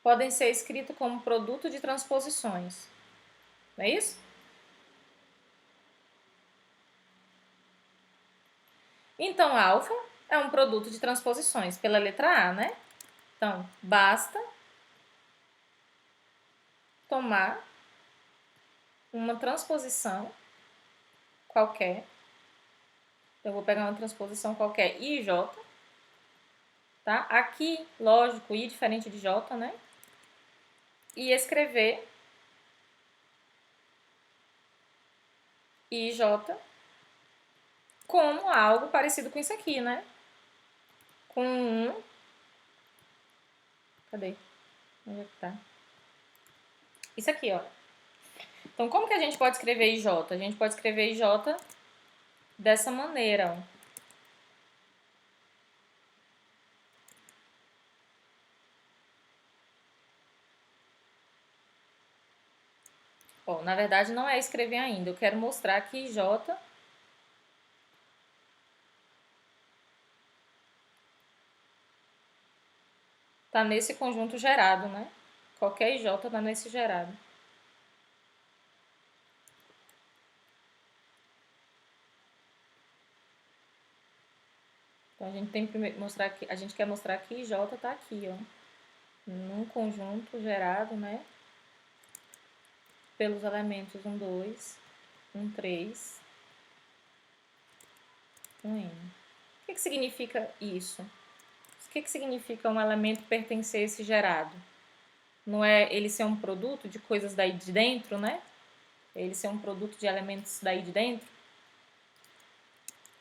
podem ser escritos como produto de transposições. Não é isso? Então, alfa é um produto de transposições pela letra A, né? Então, basta tomar uma transposição qualquer. Eu vou pegar uma transposição qualquer I e J, tá? Aqui, lógico, I diferente de J, né? E escrever I e J como algo parecido com isso aqui, né? Com um... Cadê? Onde é que tá? Isso aqui, ó. Então, como que a gente pode escrever IJ? A gente pode escrever IJ dessa maneira, ó. Ó, na verdade, não é escrever ainda. Eu quero mostrar que IJ tá nesse conjunto gerado, né? Qualquer IJ tá nesse gerado. Então, a gente tem que mostrar que a gente quer mostrar que IJ tá aqui, ó. Num conjunto gerado, né? Pelos elementos 1, 2, 1, 3, 1N. O que significa isso? O que significa um elemento pertencer a esse gerado? Não é ele ser um produto de coisas daí de dentro, né? Ele ser um produto de elementos daí de dentro.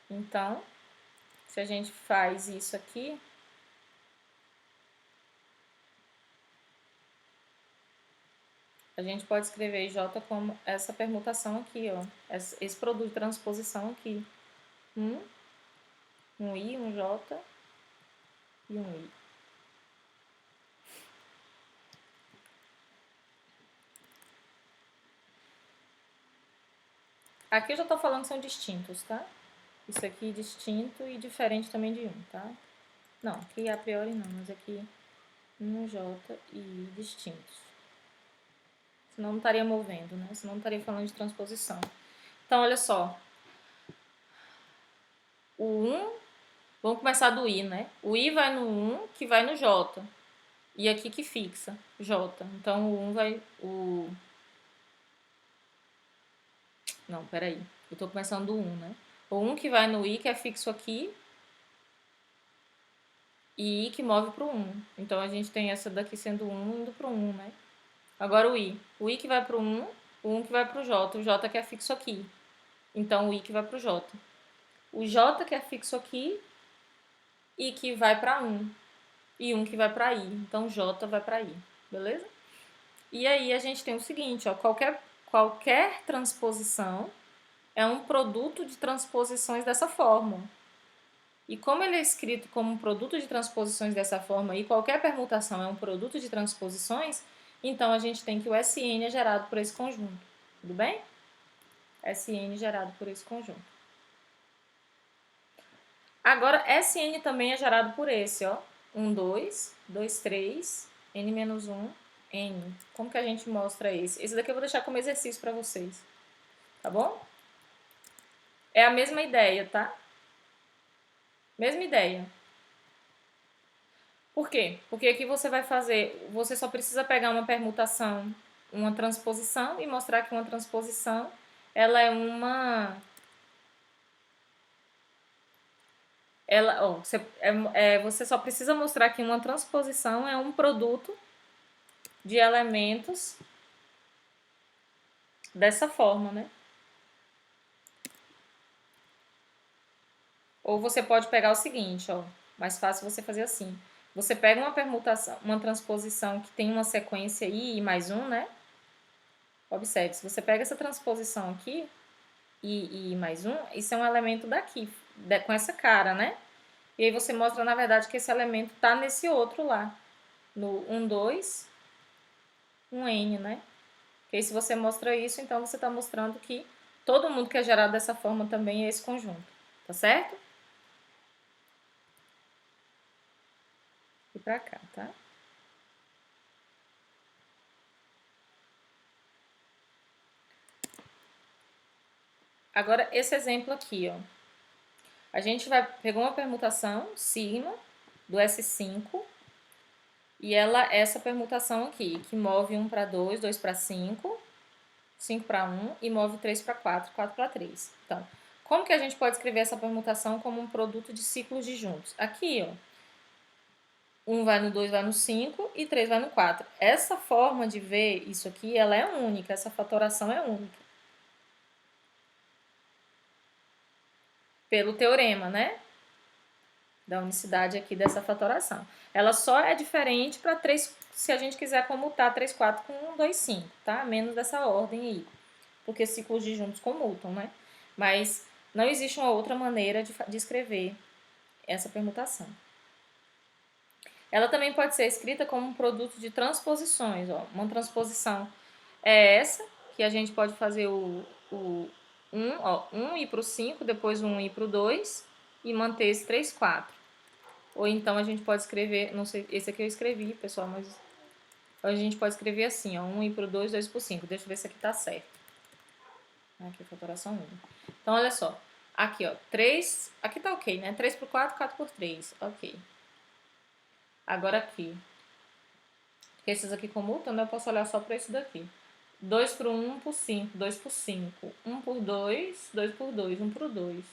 Então, se a gente faz isso aqui, a gente pode escrever J como essa permutação aqui, ó. Esse produto de transposição aqui. Um I, um J e um I. Aqui eu já estou falando que são distintos, tá? Isso aqui distinto e diferente também de um, tá? Não, aqui a priori não, mas aqui um J e I distintos. Senão não estaria movendo, né? Senão não estaria falando de transposição. Então, olha só. O 1, vamos começar do I, né? O I vai no 1, que vai no J. e aqui que fixa, J. Então, o 1 vai... Não, peraí. Eu tô começando do 1, né? O 1 que vai no I, que é fixo aqui, e I que move pro 1. Então, a gente tem essa daqui sendo 1 indo pro 1, né? Agora o I. O I que vai pro 1, o 1 que vai pro J. O J que é fixo aqui. Então, o I que vai pro J. O J que é fixo aqui, I que vai para 1 e 1 que vai para I. Então, J vai para I, beleza? E aí a gente tem o seguinte, ó, qualquer transposição é um produto de transposições dessa forma. E como ele é escrito como um produto de transposições dessa forma e qualquer permutação é um produto de transposições, então a gente tem que o SN é gerado por esse conjunto. Tudo bem? SN gerado por esse conjunto. Agora, SN também é gerado por esse, ó. 1, 2, 2, 3, N-1, N. Como que a gente mostra esse? Esse daqui eu vou deixar como exercício para vocês. Tá bom? É a mesma ideia, tá? Mesma ideia. Por quê? Porque aqui você vai fazer... Você só precisa pegar uma permutação, uma transposição e mostrar que uma transposição, ela é uma... você só precisa mostrar que uma transposição é um produto de elementos dessa forma, né? Ou você pode pegar o seguinte, ó, mais fácil você fazer assim. Você pega uma permutação, uma transposição que tem uma sequência I mais 1, né? Observe, se você pega essa transposição aqui, I mais 1, isso é um elemento daqui, com essa cara, né? E aí você mostra, na verdade, que esse elemento tá nesse outro lá, no 1, 2, 1N, né? E aí se você mostra isso, então você está mostrando que todo mundo que é gerado dessa forma também é esse conjunto, tá certo? E pra cá, tá? Agora, esse exemplo aqui, ó. A gente pegou uma permutação, sigma, do S5, e essa permutação aqui, que move 1 para 2, 2 para 5, 5 para 1, e move 3 para 4, 4 para 3. Então, como que a gente pode escrever essa permutação como um produto de ciclos disjuntos? Aqui, ó. 1 vai no 2, vai no 5 e 3 vai no 4. Essa forma de ver isso aqui, ela é única, essa fatoração é única. Pelo teorema, né? Da unicidade aqui dessa fatoração. Ela só é diferente para 3, se a gente quiser comutar 3, 4 com 1, 2, 5, tá? Menos dessa ordem aí. Porque ciclos disjuntos comutam, né? Mas não existe uma outra maneira de escrever essa permutação. Ela também pode ser escrita como um produto de transposições. Ó. Uma transposição é essa, que a gente pode fazer o 1, ó, 1 ir para o 5, depois 1 ir para o 2 e manter esse 3, 4. Ou então a gente pode escrever, não sei, esse aqui eu escrevi, pessoal, mas a gente pode escrever assim, ó, 1 ir para o 2, 2 para o 5. Deixa eu ver se aqui tá certo. Aqui é fatoração 1. Então, olha só. Aqui, ó, 3, aqui tá ok, né? 3 por 4, 4 por 3, ok. Agora aqui. Porque esses aqui comutam, né? Eu posso olhar só para esse daqui. 2 por 1, 1 por 5, 2 por 5. 1 por 2, 2 por 2, 1 por 2.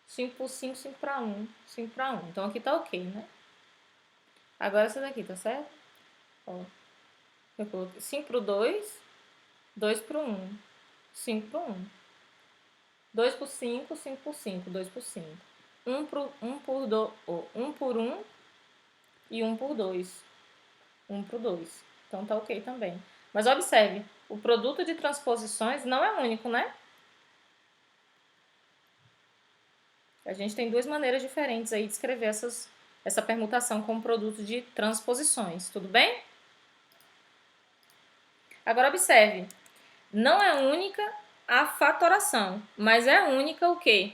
5 por 5, 5 para 1, 5 para 1. Então aqui tá ok, né? Agora essa daqui, tá certo? Ó. Eu coloquei 5 por 2, 2 por 1. 5 por 1. 2 por 5, 5 por 5, 2 por 5. 1 por 2, 1 por 1 e 1 por 2. 1 por 2. Então tá ok também. Mas observe, o produto de transposições não é único, né? A gente tem duas maneiras diferentes aí de escrever essa permutação como produto de transposições, tudo bem? Agora observe, não é única a fatoração, mas é única o quê?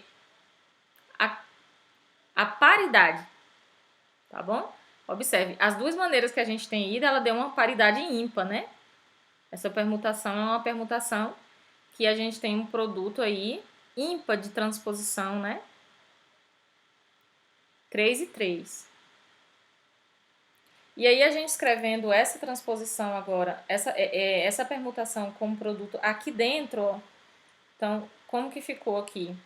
A paridade, tá bom? Observe, as duas maneiras que a gente tem aí, ela deu uma paridade ímpar, né? Essa permutação é uma permutação que a gente tem um produto aí ímpar de transposição, né? 3 e 3. E aí a gente escrevendo essa transposição agora, essa permutação como produto aqui dentro, ó. Então, como que ficou aqui?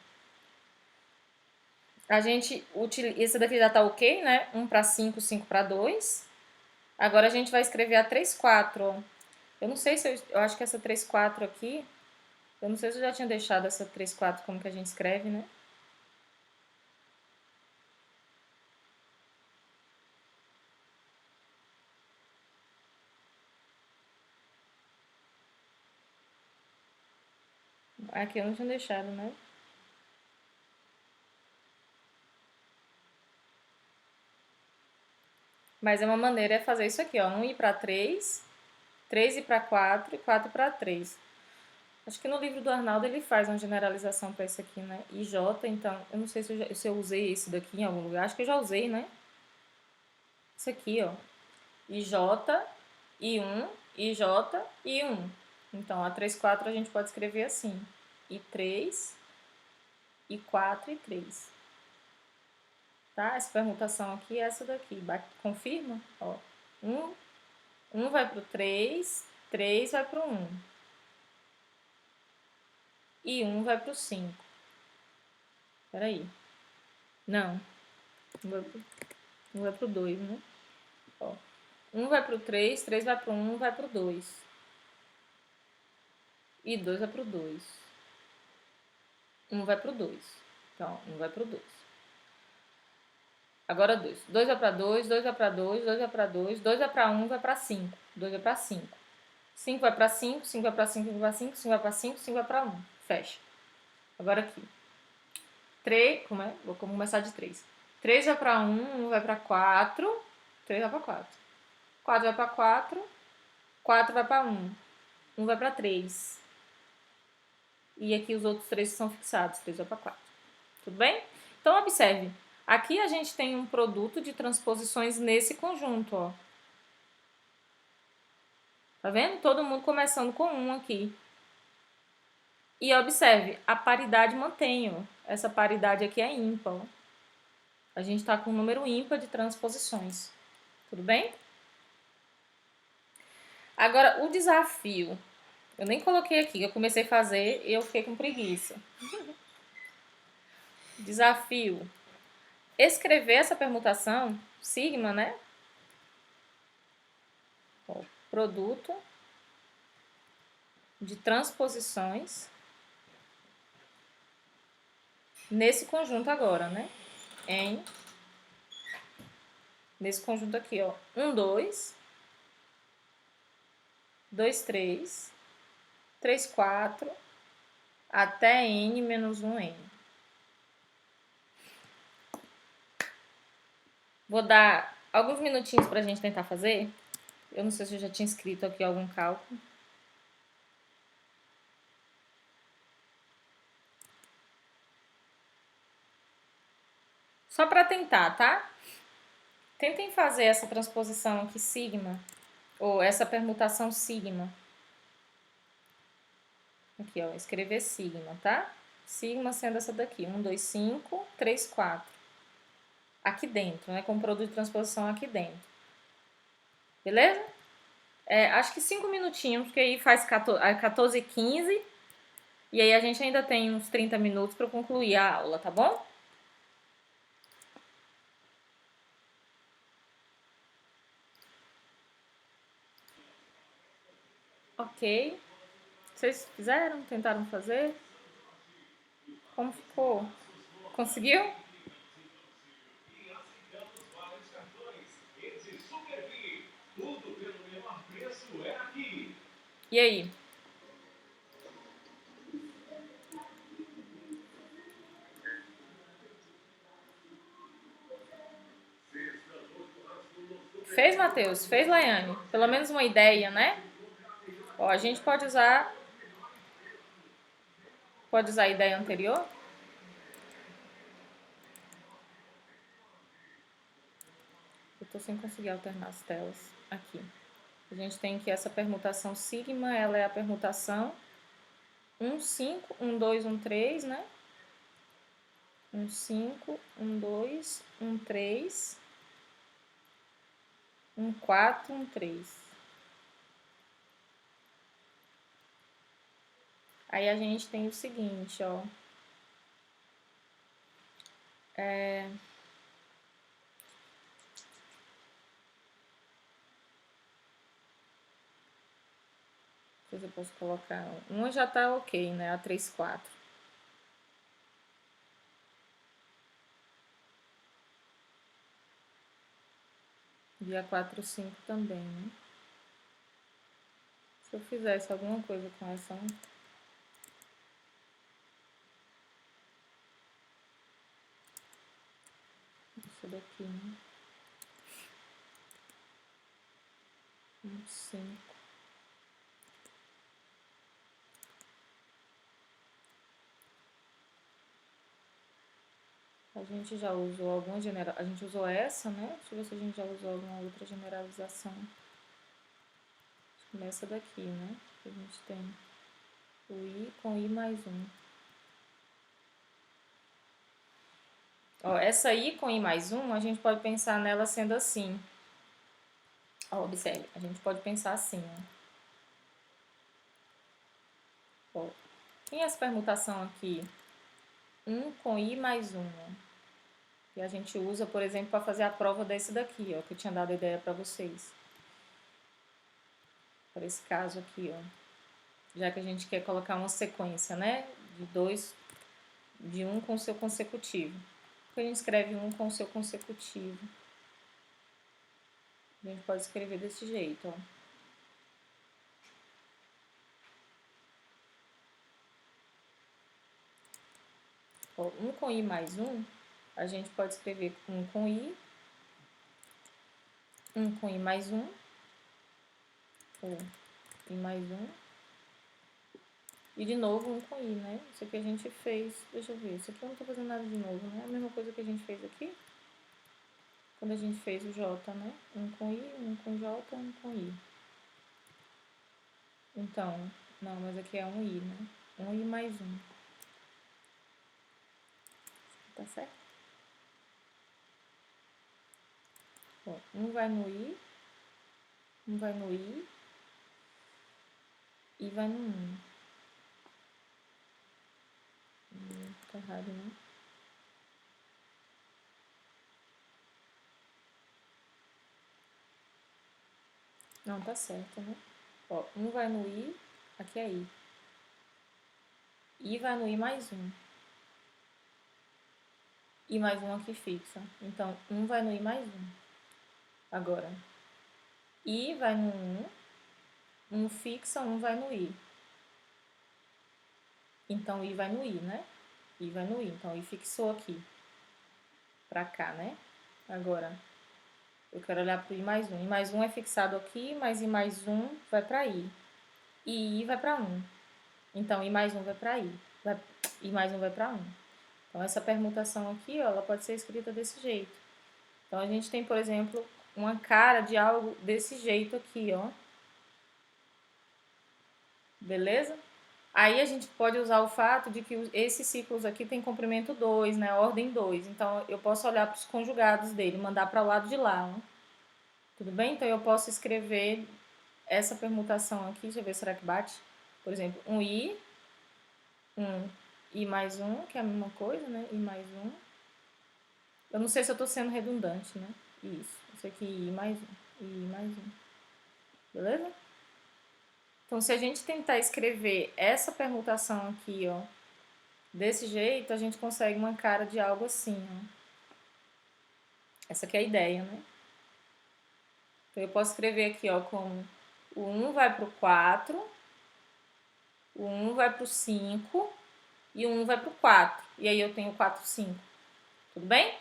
A gente utiliza, esse daqui já tá ok, né? 1 para 5, 5 para 2. Agora a gente vai escrever a 3, 4, ó. Eu não sei se eu acho que essa 3, 4 aqui, eu não sei se eu já tinha deixado essa 3, 4 como que a gente escreve, né? Aqui eu não tinha deixado, né? Mas é uma maneira é fazer isso aqui, ó. 1 ir para 3, 3 ir para 4 e 4 para 3. Acho que no livro do Arnaldo ele faz uma generalização para isso aqui, né? IJ, então, eu não sei se eu usei esse daqui em algum lugar. Acho que eu já usei, né? Isso aqui, ó. IJ, I1, IJ, I1. Então, a 3, 4 a gente pode escrever assim. I3, I4 e 3. Tá? Essa permutação aqui é essa daqui. Confirma? Ó. 1 vai pro 3, 3 vai pro 1. E 1 vai pro 5. Peraí. Não. 1 vai pro 2, né? Ó. 1 vai pro 3, 3 vai pro 1, vai pro 2. E 2 vai pro 2. 1 vai pro 2. Então, 1 vai pro 2. Agora 2. 2 vai pra 2, 2 vai pra 2, 2 vai pra 2, 2 vai pra 1, vai pra 5. 2 vai pra 5. 5 vai pra 5, 5 vai pra 5, 5 vai pra 5, 5 vai pra 5, 5 vai pra 1. Fecha. Agora aqui. 3, como é? Vou começar de 3. 3 vai pra 1, 1 vai pra 4, 3 vai pra 4. 4 vai pra 4, 4 vai pra 1, 1 vai pra 3. E aqui os outros 3 são fixados, 3 vai pra 4. Tudo bem? Então, observe. Aqui a gente tem um produto de transposições nesse conjunto, ó. Tá vendo? Todo mundo começando com 1 aqui. E observe, a paridade mantém, ó. Essa paridade aqui é ímpar, ó. A gente tá com um número ímpar de transposições. Tudo bem? Agora, o desafio. Eu nem coloquei aqui, eu comecei a fazer e eu fiquei com preguiça. Desafio. Escrever essa permutação, sigma, né? Ó, produto de transposições nesse conjunto agora, né? Nesse conjunto aqui, ó. 1, 2, 2, 3, 3, 4, até n menos 1n. Vou dar alguns minutinhos pra gente tentar fazer. Eu não sei se eu já tinha escrito aqui algum cálculo. Só para tentar, tá? Tentem fazer essa transposição aqui, sigma, ou essa permutação sigma. Aqui, ó, escrever sigma, tá? Sigma sendo essa daqui, 1, 2, 5, 3, 4. Aqui dentro, né? Com produto de transposição aqui dentro. Beleza? Acho que 5 minutinhos, porque aí faz 14 e 15. E aí a gente ainda tem uns 30 minutos para concluir a aula, tá bom? Ok. Vocês fizeram? Tentaram fazer? Como ficou? Conseguiu? E aí? Fez, Matheus? Fez, Laiane? Pelo menos uma ideia, né? Ó, a gente pode usar a ideia anterior. Eu tô sem conseguir alternar as telas aqui. A gente tem que essa permutação sigma, ela é a permutação 1, 5, 1, 2, 1, 3, né? 1, 5, 1, 2, 1, 3, um 4, um 3. Aí a gente tem o seguinte, ó. Depois eu posso colocar... Uma já tá ok, né? A 3, 4. E a 4, 5 também, né? Se eu fizesse alguma coisa com essa... Isso daqui, né? 5. A gente já usou alguma generalização. A gente usou essa, né? Deixa eu ver se a gente já usou alguma outra generalização. Começa daqui, né? A gente tem o i com i mais 1. Ó, essa i com i mais 1, a gente pode pensar nela sendo assim. Ó, observe, a gente pode pensar assim, ó. Tem essa permutação aqui, 1 com i mais 1, ó. Que a gente usa, por exemplo, para fazer a prova desse daqui, ó, que eu tinha dado a ideia para vocês. Para esse caso aqui, ó. Já que a gente quer colocar uma sequência, né? De 1 com seu consecutivo. A gente escreve 1 com seu consecutivo. A gente pode escrever desse jeito, ó. Ó, 1 com i mais 1, a gente pode escrever 1 com i, 1 com i mais 1, ou i mais 1, e de novo 1 com i, né? Isso aqui a gente fez, deixa eu ver, isso aqui eu não tô fazendo nada de novo, né? A mesma coisa que a gente fez aqui, quando a gente fez o j, né? 1 com i, 1 com j, 1 com i. Então, não, mas aqui é 1i, né? 1i mais 1. Tá certo? Ó, 1 vai no i, 1 vai no i, e vai no 1. Tá errado, né? Não, tá certo, né? Ó, 1 vai no i, aqui é i. I vai no i mais 1. I mais 1 aqui fixa. Então, 1 vai no i mais 1. Agora, i vai no 1, 1 fixa, 1 vai no i. Então, i vai no i, né? I vai no i. Então, i fixou aqui. Pra cá, né? Agora, eu quero olhar pro i mais 1. I mais 1 é fixado aqui, mas i mais 1 vai pra i. E i vai pra 1. Então, i mais 1 vai pra i. I mais 1 vai pra 1. Então, essa permutação aqui, ó, ela pode ser escrita desse jeito. Então, a gente tem, por exemplo, uma cara de algo desse jeito aqui, ó. Beleza? Aí a gente pode usar o fato de que esses ciclos aqui tem comprimento 2, né? Ordem 2. Então, eu posso olhar para os conjugados dele, mandar para o lado de lá, ó. Tudo bem? Então, eu posso escrever essa permutação aqui. Deixa eu ver, será que bate? Por exemplo, um i mais 1, que é a mesma coisa, né? I mais 1. Eu não sei se eu estou sendo redundante, né? Isso. Isso aqui, i mais 1. I mais 1. Beleza? Então, se a gente tentar escrever essa permutação aqui, ó, desse jeito, a gente consegue uma cara de algo assim, ó. Essa aqui é a ideia, né? Então, eu posso escrever aqui, ó, como o 1 vai pro 4, o 1 vai pro 5 e o 1 vai pro 4. E aí eu tenho 4, 5. Tudo bem?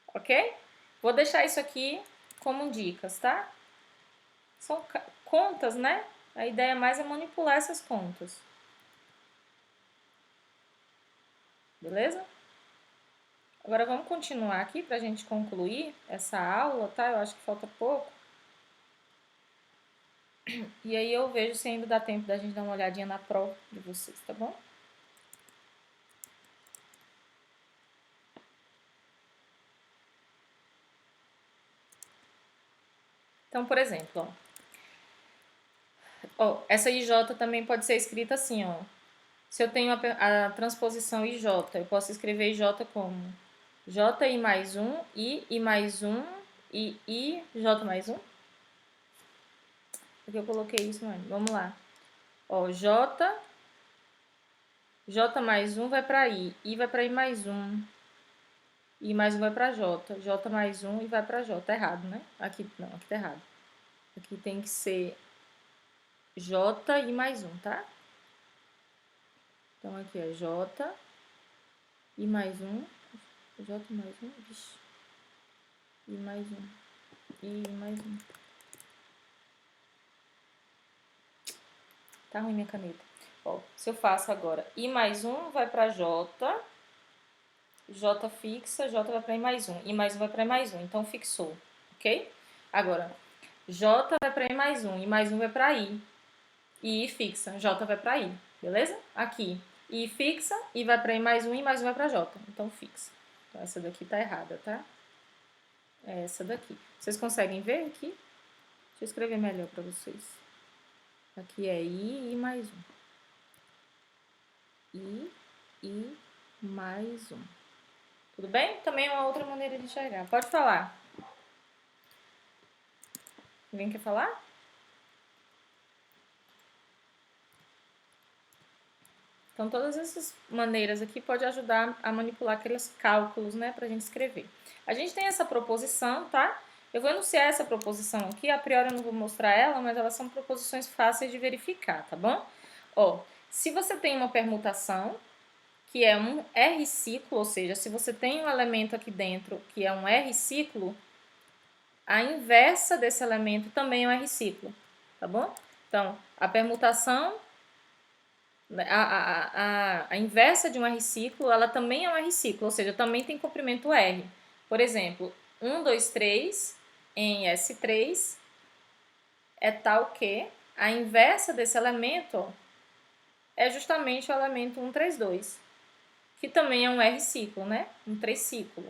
Ok? Vou deixar isso aqui como dicas, tá? São contas, né? A ideia mais é manipular essas contas. Beleza? Agora vamos continuar aqui para a gente concluir essa aula, tá? Eu acho que falta pouco. E aí eu vejo se ainda dá tempo da gente dar uma olhadinha na prova de vocês, tá bom? Então, por exemplo, ó, essa IJ também pode ser escrita assim, ó. Se eu tenho a transposição IJ, eu posso escrever IJ como JI mais 1, I mais 1, e J mais 1. Por que eu coloquei isso, mano? Vamos lá. Ó, J mais 1 vai para I vai para I mais 1. I mais 1 vai para J. J mais 1 e vai para J. Tá errado, né? Aqui, não, aqui tá errado. Aqui tem que ser J e mais 1, tá? Então aqui é J e mais 1. J mais 1, vixe. E mais 1. E mais 1. Tá ruim minha caneta. Ó, se eu faço agora I mais 1 vai para J. J fixa, J vai para I mais 1. I mais 1 vai para I mais 1. Então fixou, ok? Agora, J vai para I mais 1. I mais 1 vai para I. E I fixa, J vai para I. Beleza? Aqui, I fixa, I vai para I mais 1 e mais 1 vai para J. Então fixa. Então essa daqui tá errada, tá? É essa daqui. Vocês conseguem ver aqui? Deixa eu escrever melhor para vocês. Aqui é I mais 1. I mais 1. Tudo bem? Também é uma outra maneira de enxergar. Pode falar. Alguém quer falar? Então, todas essas maneiras aqui podem ajudar a manipular aqueles cálculos, né, para a gente escrever. A gente tem essa proposição, tá? Eu vou enunciar essa proposição aqui, a priori eu não vou mostrar ela, mas elas são proposições fáceis de verificar, tá bom? Ó, se você tem uma permutação, que é um R ciclo, ou seja, se você tem um elemento aqui dentro que é um R ciclo, a inversa desse elemento também é um R ciclo, tá bom? Então, a permutação, a inversa de um R ciclo, ela também é um R ciclo, ou seja, também tem comprimento R. Por exemplo, 1, 2, 3 em S3 é tal que a inversa desse elemento ó, é justamente o elemento 1, 3, 2, que também é um R ciclo, né? Um triciclo,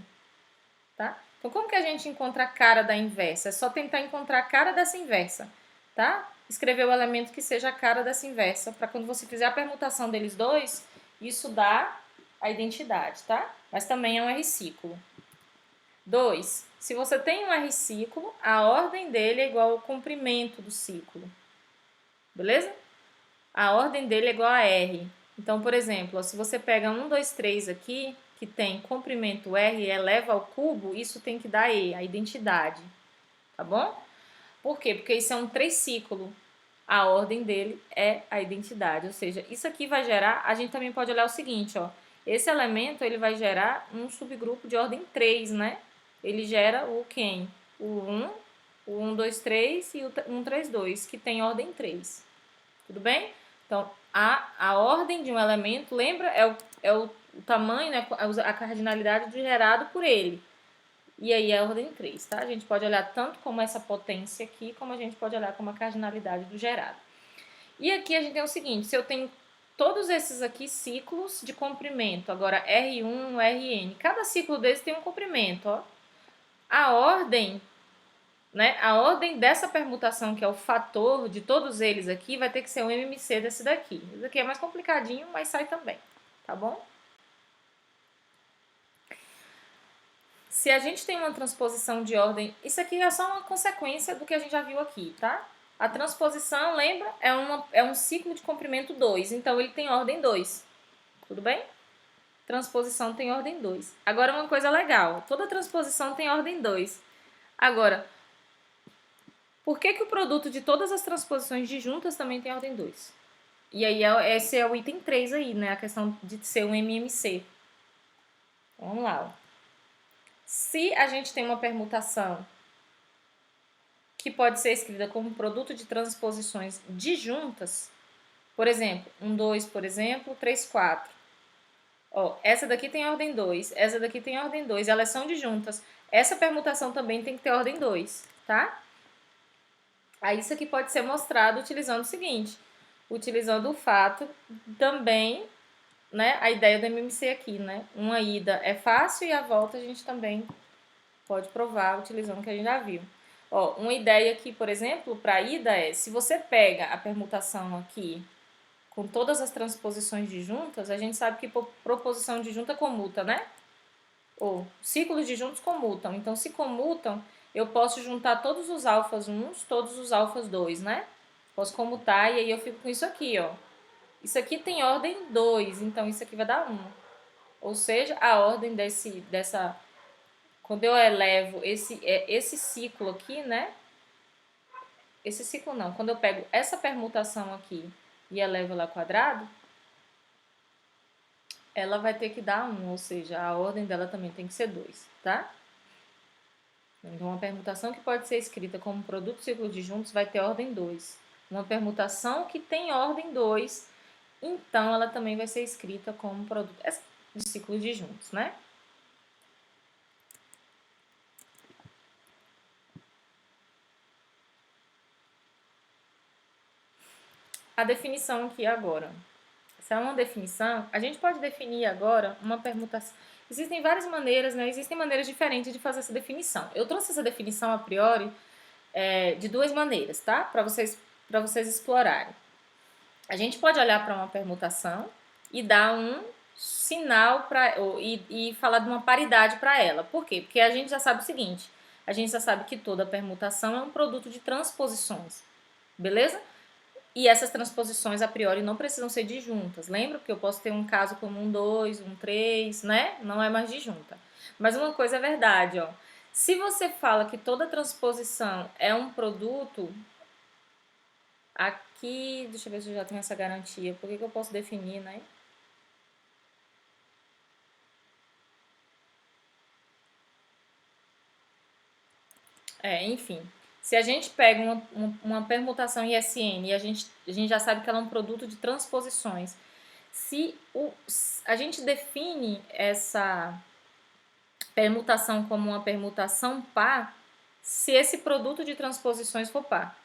tá? Então, como que a gente encontra a cara da inversa? É só tentar encontrar a cara dessa inversa, tá? Escrever o elemento que seja a cara dessa inversa, para quando você fizer a permutação deles dois, isso dá a identidade, tá? Mas também é um R ciclo. 2. Se você tem um R ciclo, a ordem dele é igual ao comprimento do ciclo. Beleza? A ordem dele é igual a R. Então, por exemplo, se você pega 1, 2, 3 aqui, que tem comprimento R e eleva ao cubo, isso tem que dar E, a identidade. Tá bom? Por quê? Porque isso é um triciclo. A ordem dele é a identidade. Ou seja, isso aqui vai gerar... A gente também pode olhar o seguinte, ó. Esse elemento, ele vai gerar um subgrupo de ordem 3, né? Ele gera o quem? O 1, o 1, 2, 3 e o 1, 3, 2, que tem ordem 3. Tudo bem? Então, a ordem de um elemento, lembra, é o tamanho, né, a cardinalidade gerado por ele. E aí é a ordem 3, tá? A gente pode olhar tanto como essa potência aqui, como a gente pode olhar como a cardinalidade do gerado. E aqui a gente tem o seguinte, se eu tenho todos esses aqui ciclos de comprimento, agora R1, Rn, cada ciclo desse tem um comprimento, ó. A ordem, né, a ordem dessa permutação, que é o fator de todos eles aqui, vai ter que ser o MMC desse daqui. Esse aqui é mais complicadinho, mas sai também, tá bom? Se a gente tem uma transposição de ordem, isso aqui é só uma consequência do que a gente já viu aqui, tá? A transposição, lembra, é um ciclo de comprimento 2, então ele tem ordem 2, tudo bem? Transposição tem ordem 2. Agora uma coisa legal, toda transposição tem ordem 2. Agora, por que o produto de todas as transposições disjuntas também tem ordem 2? E aí esse é o item 3 aí, né? A questão de ser um MMC. Vamos lá, ó. Se a gente tem uma permutação que pode ser escrita como produto de transposições disjuntas, por exemplo, 1, 2, por exemplo, 3, 4. Ó, essa daqui tem ordem 2, essa daqui tem ordem 2, elas são disjuntas. Essa permutação também tem que ter ordem 2, tá? Aí isso aqui pode ser mostrado utilizando o seguinte, utilizando o fato também, né, a ideia do MMC aqui, né? Uma ida é fácil e a volta a gente também pode provar utilizando o que a gente já viu. Ó, uma ideia aqui, por exemplo, para ida é, se você pega a permutação aqui com todas as transposições disjuntas, a gente sabe que proposição disjunta comuta, né? Ou ciclos disjuntos comutam. Então, se comutam, eu posso juntar todos os alfas 1, todos os alfas 2, né? Posso comutar e aí eu fico com isso aqui, ó. Isso aqui tem ordem 2, então isso aqui vai dar 1. Ou seja, a ordem dessa... Quando eu elevo esse ciclo aqui, né? Esse ciclo não. Quando eu pego essa permutação aqui e elevo ela ao quadrado, ela vai ter que dar 1, ou seja, a ordem dela também tem que ser 2, tá? Então, uma permutação que pode ser escrita como produto ciclo disjuntos vai ter ordem 2. Uma permutação que tem ordem 2, então ela também vai ser escrita como produto de ciclos disjuntos, né? A definição aqui agora. Essa é uma definição. A gente pode definir agora uma permutação. Existem várias maneiras, né? Existem maneiras diferentes de fazer essa definição. Eu trouxe essa definição a priori de duas maneiras, tá? Para vocês explorarem. A gente pode olhar para uma permutação e dar um sinal e falar de uma paridade para ela. Por quê? Porque a gente já sabe o seguinte: a gente já sabe que toda permutação é um produto de transposições, beleza? E essas transposições a priori não precisam ser disjuntas. Lembra que eu posso ter um caso como um 2, um 3, né? Não é mais disjunta. Mas uma coisa é verdade, ó. Se você fala que toda transposição é um produto, aqui, deixa eu ver se eu já tenho essa garantia. Por que eu posso definir, né? Enfim. Se a gente pega uma permutação ISN e a gente já sabe que ela é um produto de transposições, se a gente define essa permutação como uma permutação par, se esse produto de transposições for par.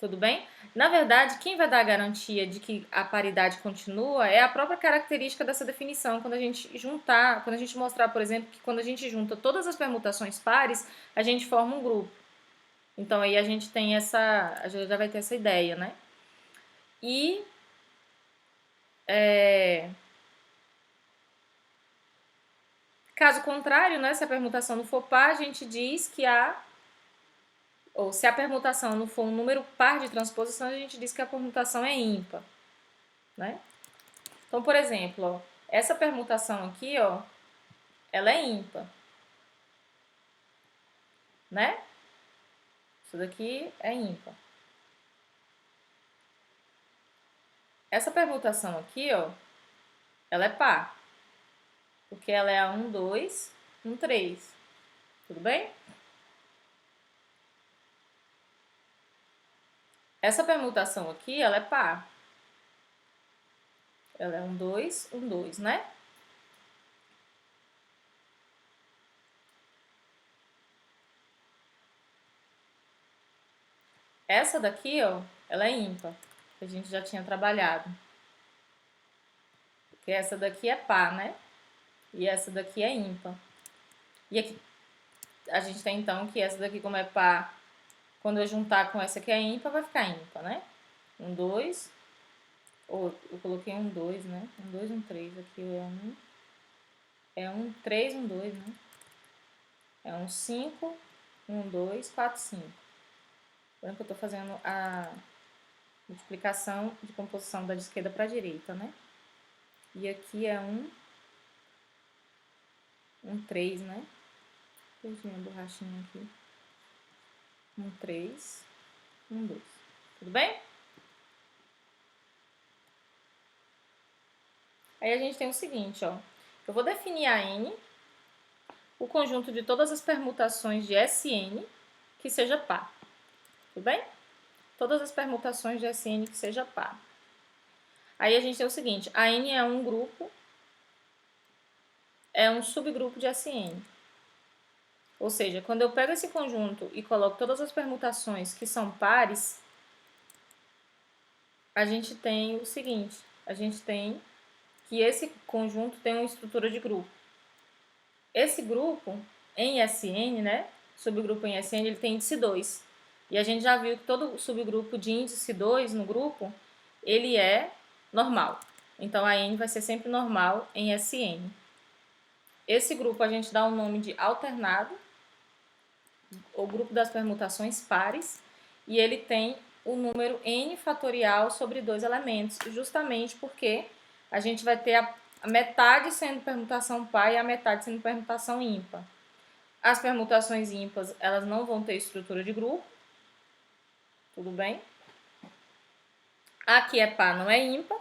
Tudo bem? Na verdade, quem vai dar a garantia de que a paridade continua é a própria característica dessa definição. Quando a gente juntar, quando a gente mostrar, por exemplo, que quando a gente junta todas as permutações pares, a gente forma um grupo. Então aí a gente tem a gente já vai ter essa ideia, né? E caso contrário, né, se a permutação não for par, a gente diz que ou se a permutação não for um número par de transposições, a gente diz que a permutação é ímpar, né? Então, por exemplo, ó, essa permutação aqui, ó, ela é ímpar, né? Isso daqui é ímpar. Essa permutação aqui, ó, ela é par, porque ela é a 1, 2, 1, 3. Tudo bem? Essa permutação aqui, ela é par. Ela é 1, 2, 1, 2, né? Essa daqui, ó, ela é ímpar, que a gente já tinha trabalhado. Porque essa daqui é par, né? E essa daqui é ímpar. E aqui a gente tem então que essa daqui, como é par, quando eu juntar com essa que é ímpar, vai ficar ímpar, né? 1, 2, ou eu coloquei 1, 2, né? 1, 2, 1, 3, aqui é 1, 3, 1, 2, né? É 1, 5, 1, 2, 4, 5. Lembrando que eu tô fazendo a multiplicação de composição da esquerda para a direita, né? E aqui é 1, 3, né? Perdi minha borrachinha aqui. 1, 3, 1, 2. Tudo bem? Aí a gente tem o seguinte, ó. Eu vou definir a N, o conjunto de todas as permutações de Sn que seja par. Tudo bem? Todas as permutações de Sn que seja par. Aí a gente tem o seguinte, a N é um grupo, é um subgrupo de Sn. Ou seja, quando eu pego esse conjunto e coloco todas as permutações que são pares, a gente tem o seguinte, a gente tem que esse conjunto tem uma estrutura de grupo. Esse grupo, em Sn, né, subgrupo em SN, ele tem índice 2. E a gente já viu que todo subgrupo de índice 2 no grupo, ele é normal. Então, a N vai ser sempre normal em SN. Esse grupo a gente dá o nome de alternado, o grupo das permutações pares, e ele tem o número n fatorial sobre 2 elementos, justamente porque a gente vai ter a metade sendo permutação par e a metade sendo permutação ímpar. As permutações ímpares, elas não vão ter estrutura de grupo, tudo bem? Aqui é par, não é ímpar,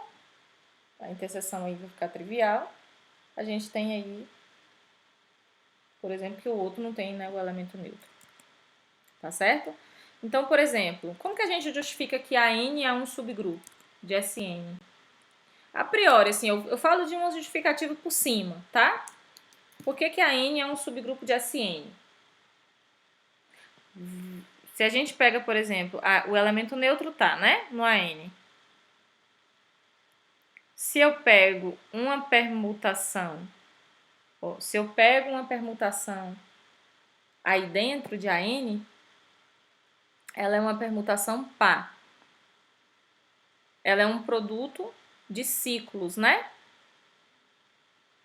a interseção aí vai ficar trivial. A gente tem aí, por exemplo, que o outro não tem, né, o elemento neutro. Tá certo? Então, por exemplo, como que a gente justifica que a N é um subgrupo de SN? A priori, assim, eu falo de uma justificativa por cima, tá? Por que que a N é um subgrupo de SN? Se a gente pega, por exemplo, o elemento neutro tá, né, no AN. Se eu pego uma permutação, aí dentro de AN, ela é uma permutação par. Ela é um produto de ciclos, né?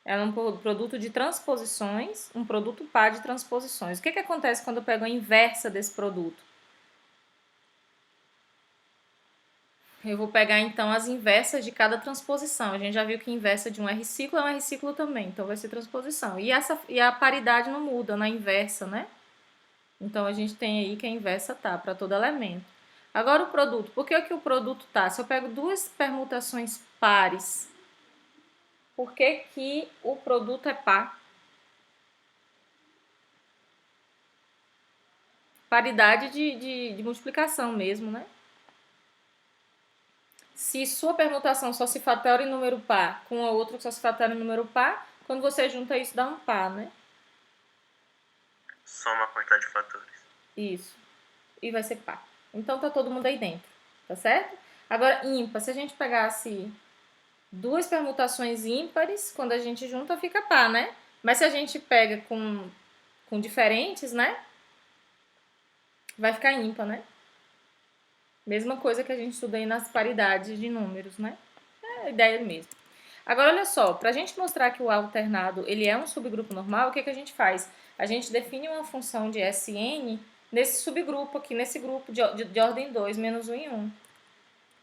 Ela é um produto de transposições, um produto par de transposições. O que acontece quando eu pego a inversa desse produto? Eu vou pegar, então, as inversas de cada transposição. A gente já viu que a inversa de um R-ciclo é um R-ciclo também, então vai ser transposição. E a paridade não muda na inversa, né? Então, a gente tem aí que a inversa tá para todo elemento. Agora, o produto. Por que o produto tá? Se eu pego duas permutações pares, por que que o produto é par? Paridade de multiplicação mesmo, né? Se sua permutação só se fatora em número par com a outra que só se fatora em número par, quando você junta isso dá um par, né? Soma a quantidade de fatores. Isso. E vai ser par. Então tá todo mundo aí dentro, tá certo? Agora, ímpar, se a gente pegasse duas permutações ímpares, quando a gente junta fica par, né? Mas se a gente pega com diferentes, né? Vai ficar ímpar, né? Mesma coisa que a gente estuda aí nas paridades de números, né? É a ideia mesmo. Agora, olha só, para a gente mostrar que o alternado ele é um subgrupo normal, o que a gente faz? A gente define uma função de Sn nesse subgrupo aqui, nesse grupo de ordem 2, menos 1 e 1.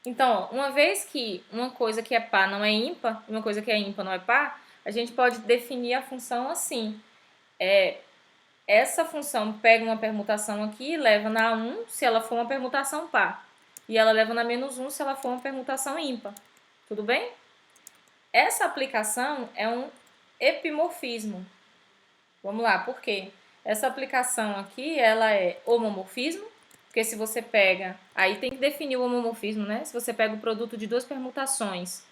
Então, uma vez que uma coisa que é par não é ímpar, uma coisa que é ímpar não é par, a gente pode definir a função assim. Essa função pega uma permutação aqui e leva na 1 se ela for uma permutação par. E ela leva na menos 1 se ela for uma permutação ímpar. Tudo bem? Essa aplicação é um epimorfismo. Vamos lá, por quê? Essa aplicação aqui, ela é homomorfismo, porque se você pega, aí tem que definir o homomorfismo, né? Se você pega o produto de duas permutações.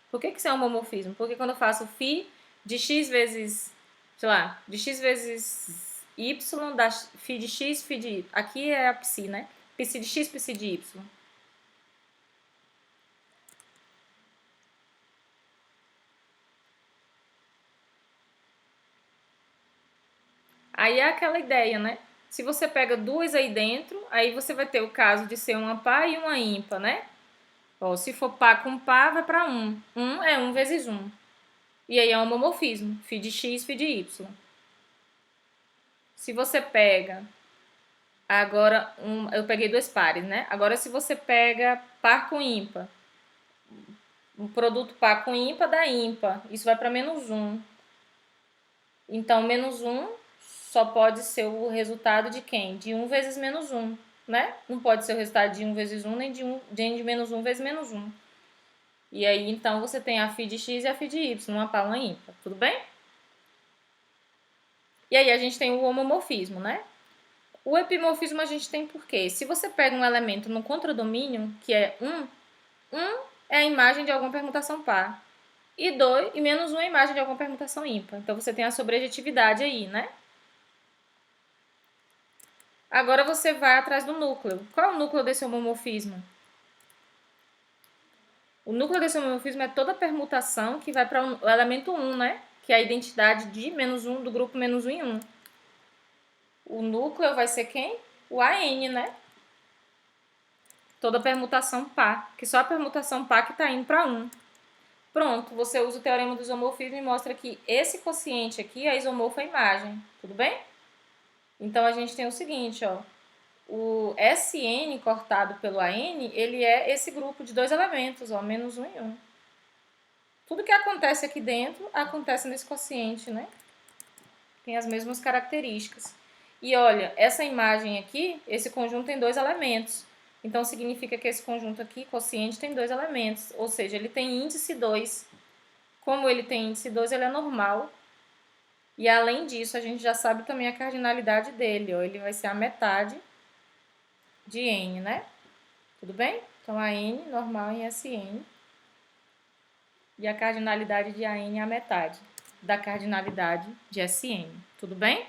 Por que isso é homomorfismo? Porque quando eu faço φ de x vezes, sei lá, de x vezes y, dá φ de x, φ de y. Aqui é a psi, né? Psi de x, psi de y. Aí é aquela ideia, né? Se você pega duas aí dentro, aí você vai ter o caso de ser uma par e uma ímpar, né? Ó, se for par com par, vai para 1. 1 é 1 vezes 1. E aí é um homomorfismo, φ de x, φ de y. Se você pega, agora, eu peguei dois pares, né? Agora, se você pega par com ímpar, um produto par com ímpar dá ímpar. Isso vai para menos 1. Então, menos 1 só pode ser o resultado de quem? De 1 vezes menos 1, né? Não pode ser o resultado de 1 vezes 1, nem de menos 1 vezes menos 1. E aí, então, você tem a φ de x e a φ de y, uma par, uma ímpar. Tudo bem? E aí, a gente tem o homomorfismo, né? O epimorfismo a gente tem por quê? Se você pega um elemento no contradomínio, que é 1 é a imagem de alguma permutação par. E menos 1 é a imagem de alguma permutação ímpar. Então, você tem a sobrejetividade aí, né? Agora você vai atrás do núcleo. Qual é o núcleo desse homomorfismo? O núcleo desse homomorfismo é toda permutação que vai para o elemento 1, né? Que é a identidade de menos 1 do grupo menos 1 em 1. O núcleo vai ser quem? O AN, né? Toda permutação par, que só a permutação par que está indo para 1. Pronto, você usa o teorema do isomorfismo e mostra que esse quociente aqui é isomorfo à imagem, tudo bem? Então, a gente tem o seguinte, ó, o SN cortado pelo AN, ele é esse grupo de dois elementos, ó, menos 1 e 1. Tudo que acontece aqui dentro, acontece nesse quociente, né? Tem as mesmas características. E olha, essa imagem aqui, esse conjunto tem dois elementos. Então, significa que esse conjunto aqui, quociente, tem dois elementos. Ou seja, ele tem índice 2. Como ele tem índice 2, ele é normal. E além disso, a gente já sabe também a cardinalidade dele. Ó. Ele vai ser a metade de N, né? Tudo bem? Então, a N normal em SN. E a cardinalidade de AN é a metade da cardinalidade de SN. Tudo bem?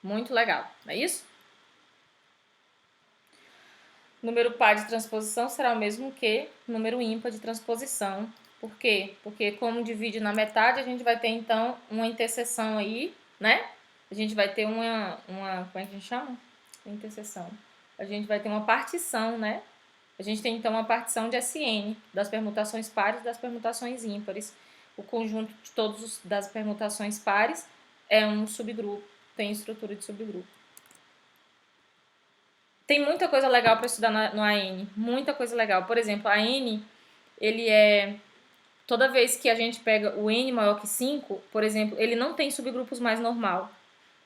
Muito legal, não é isso? Número par de transposição será o mesmo que número ímpar de transposição. Por quê? Porque como divide na metade, a gente vai ter então uma interseção aí, né? A gente vai ter uma como é que a gente chama? Interseção. A gente vai ter uma partição, né? A gente tem então uma partição de SN, das permutações pares e das permutações ímpares. O conjunto de todas das permutações pares é um subgrupo, tem estrutura de subgrupo. Tem muita coisa legal para estudar no AN, muita coisa legal. Por exemplo, a AN, ele é... Toda vez que a gente pega o N maior que 5, por exemplo, ele não tem subgrupos mais normal.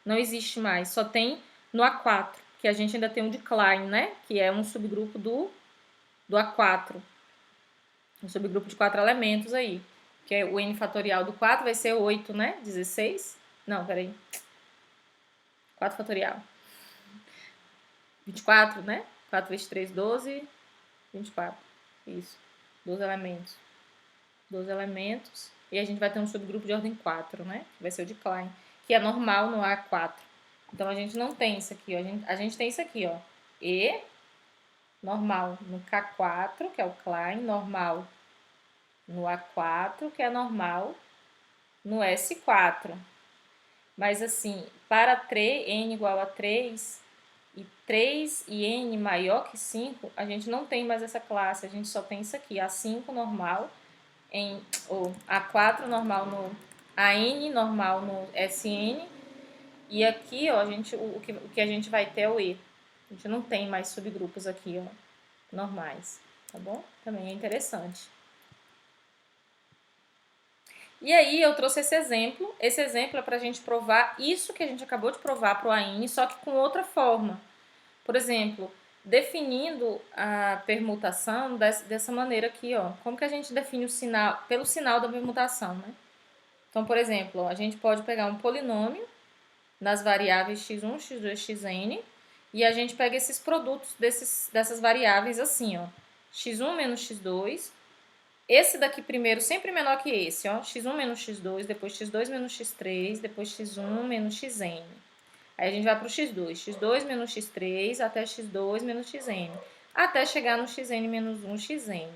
Não existe mais. Só tem no A4, que a gente ainda tem um de Klein, né? Que é um subgrupo do A4. Um subgrupo de 4 elementos aí. Que é o N fatorial do 4 vai ser 8, né? 16. Não, peraí. 4 fatorial. 24, né? 4 vezes 3, 12. 24. Isso. 12 elementos. 12 elementos. E a gente vai ter um subgrupo de ordem 4, né? Que vai ser o de Klein. Que é normal no A4. Então, a gente não tem isso aqui, ó. A gente tem isso aqui, ó. E normal no K4, que é o Klein. Normal no A4, que é normal no S4. Mas, assim, para 3, N igual a 3... e 3 e N maior que 5, a gente não tem mais essa classe, a gente só tem isso aqui, A5 normal, ou A4 normal no AN normal no SN, e aqui, ó, o que a gente vai ter é o E. A gente não tem mais subgrupos aqui, ó, normais, tá bom? Também é interessante. E aí eu trouxe esse exemplo é para a gente provar isso que a gente acabou de provar para o AN, só que com outra forma. Por exemplo, definindo a permutação dessa maneira aqui, ó. Como que a gente define o sinal, pelo sinal da permutação, né? Então, por exemplo, ó, a gente pode pegar um polinômio nas variáveis x1, x2, xn, e a gente pega esses produtos dessas variáveis assim, ó. x1 menos x2, esse daqui primeiro sempre menor que esse, ó. x1 menos x2, depois x2 menos x3, depois x1 menos xn. Aí a gente vai para o x2, x2 menos x3 até x2 menos xn, até chegar no xn menos 1 xn,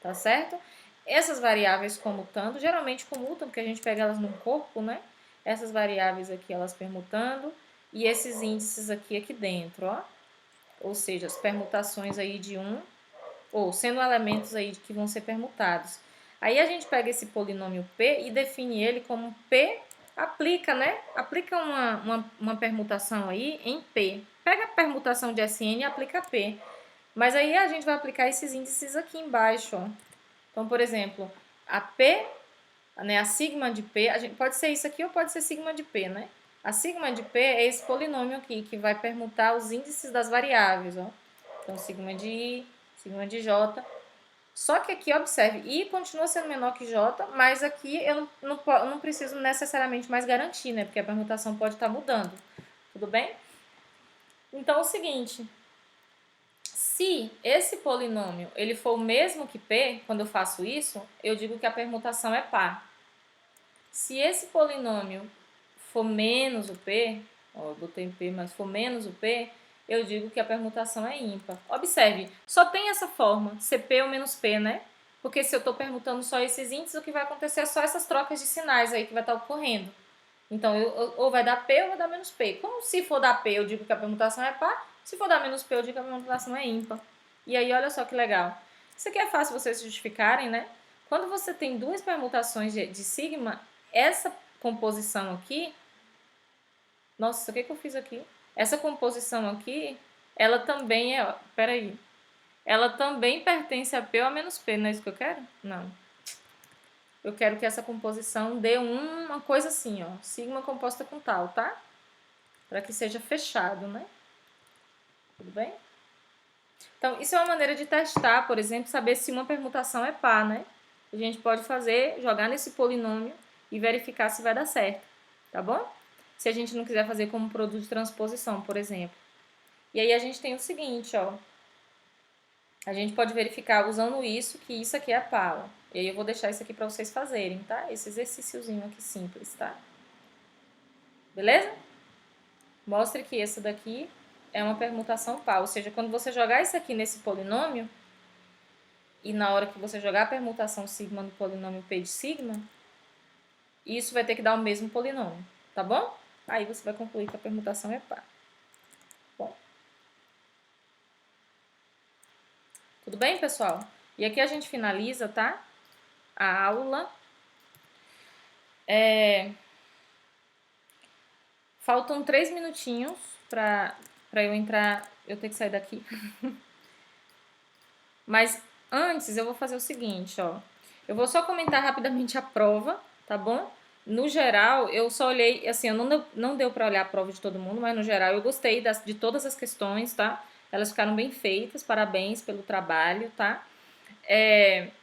tá certo? Essas variáveis comutando, geralmente comutam, porque a gente pega elas num corpo, né? Essas variáveis aqui, elas permutando, e esses índices aqui dentro, ó. Ou seja, as permutações aí de 1, ou sendo elementos aí que vão ser permutados. Aí a gente pega esse polinômio P e define ele como P. Aplica, né? Aplica uma permutação aí em P. Pega a permutação de SN e aplica P. Mas aí a gente vai aplicar esses índices aqui embaixo, ó. Então, por exemplo, a P, né, a sigma de P, pode ser isso aqui ou pode ser sigma de P, né? A sigma de P é esse polinômio aqui, que vai permutar os índices das variáveis, ó. Então, sigma de I, sigma de J. Só que aqui, observe, I continua sendo menor que J, mas aqui eu não preciso necessariamente mais garantir, né? Porque a permutação pode estar mudando. Tudo bem? Então, é o seguinte. Se esse polinômio ele for o mesmo que P, quando eu faço isso, eu digo que a permutação é par. Se esse polinômio for menos o P, ó, eu botei P, mas for menos o P, eu digo que a permutação é ímpar. Observe, só tem essa forma, CP ou menos P, né? Porque se eu estou permutando só esses índices, o que vai acontecer é só essas trocas de sinais aí que vai estar ocorrendo. Então, ou vai dar P ou vai dar menos P. Como se for dar P, eu digo que a permutação é par. Se for dar menos P, eu digo que a permutação é ímpar. E aí, olha só que legal. Isso aqui é fácil vocês justificarem, né? Quando você tem duas permutações de sigma, essa composição aqui... Nossa, o que eu fiz aqui? Essa composição aqui, ela também é... Peraí. Ela também pertence a P ou a menos P, não é isso que eu quero? Não. Eu quero que essa composição dê uma coisa assim, ó. Sigma composta com tal, tá? Para que seja fechado, né? Tudo bem? Então, isso é uma maneira de testar, por exemplo, saber se uma permutação é par, né? A gente pode fazer, jogar nesse polinômio e verificar se vai dar certo, tá bom? Se a gente não quiser fazer como produto de transposição, por exemplo. E aí a gente tem o seguinte, ó. A gente pode verificar usando isso, que isso aqui é par, ó. E aí eu vou deixar isso aqui para vocês fazerem, tá? Esse exercíciozinho aqui simples, tá? Beleza? Mostre que essa daqui é uma permutação par, ou seja, quando você jogar isso aqui nesse polinômio, e na hora que você jogar a permutação sigma no polinômio P de sigma, isso vai ter que dar o mesmo polinômio, tá bom? Aí você vai concluir que a permutação é par. Bom. Tudo bem, pessoal? E aqui a gente finaliza, tá? A aula. Faltam 3 minutinhos pra eu entrar. Eu tenho que sair daqui. Mas antes eu vou fazer o seguinte, ó. Eu vou só comentar rapidamente a prova, tá bom? No geral, eu só olhei, assim, eu não deu pra olhar a prova de todo mundo, mas no geral eu gostei de todas as questões, tá? Elas ficaram bem feitas, parabéns pelo trabalho, tá?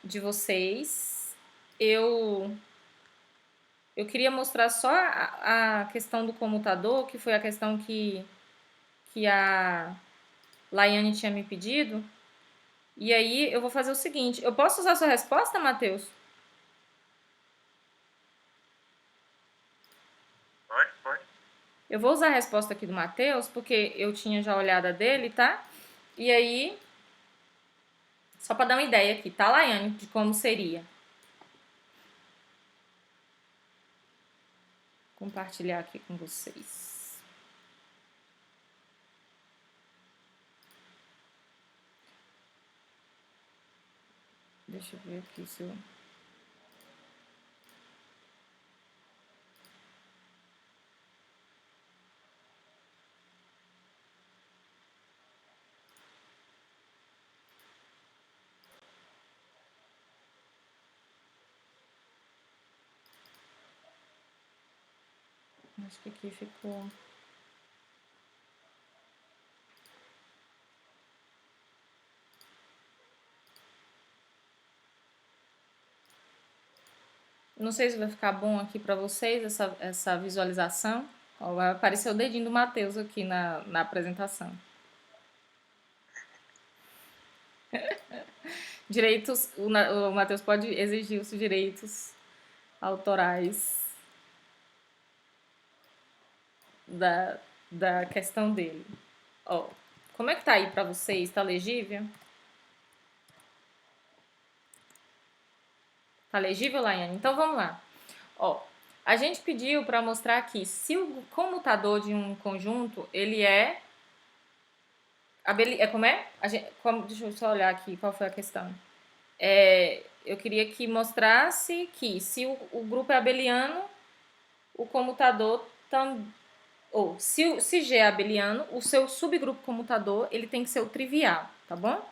De vocês. Eu queria mostrar só a questão do comutador, que foi a questão que a Laiane tinha me pedido. E aí eu vou fazer o seguinte, eu posso usar a sua resposta, Matheus? Pode. Eu vou usar a resposta aqui do Matheus, porque eu tinha já olhado a dele, tá? E aí, só para dar uma ideia aqui, tá, Laiane, de como seria. Compartilhar aqui com vocês. Deixa eu ver aqui se eu... Acho que aqui ficou... Não sei se vai ficar bom aqui para vocês essa visualização. Ó, vai aparecer o dedinho do Matheus aqui na apresentação. Direitos, o Matheus pode exigir os direitos autorais da questão dele. Ó, como é que tá aí para vocês? Tá legível? Tá legível, Laiane? Então vamos lá. Ó, a gente pediu para mostrar aqui se o comutador de um conjunto ele é como é? Deixa eu só olhar aqui qual foi a questão. Eu queria que mostrasse que se o grupo é abeliano, o comutador ou se G é abeliano, o seu subgrupo comutador ele tem que ser o trivial, tá bom?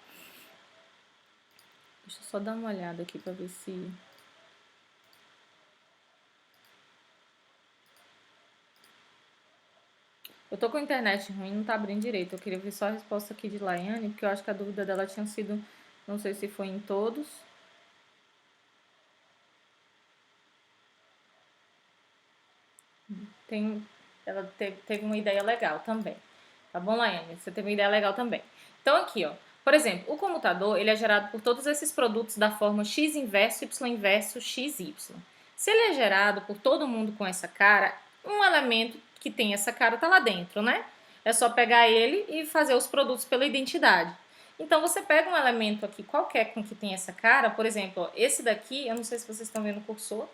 Deixa eu só dar uma olhada aqui para ver se... Eu tô com a internet ruim, não tá abrindo direito. Eu queria ver só a resposta aqui de Laiane, porque eu acho que a dúvida dela tinha sido, não sei se foi em todos. Ela teve uma ideia legal também. Tá bom, Laiane? Você teve uma ideia legal também. Então aqui, ó. Por exemplo, o comutador, ele é gerado por todos esses produtos da forma x inverso, y inverso, xy. Se ele é gerado por todo mundo com essa cara, um elemento que tem essa cara tá lá dentro, né? É só pegar ele e fazer os produtos pela identidade. Então, você pega um elemento aqui qualquer com que tem essa cara, por exemplo, ó, esse daqui, eu não sei se vocês estão vendo o cursor,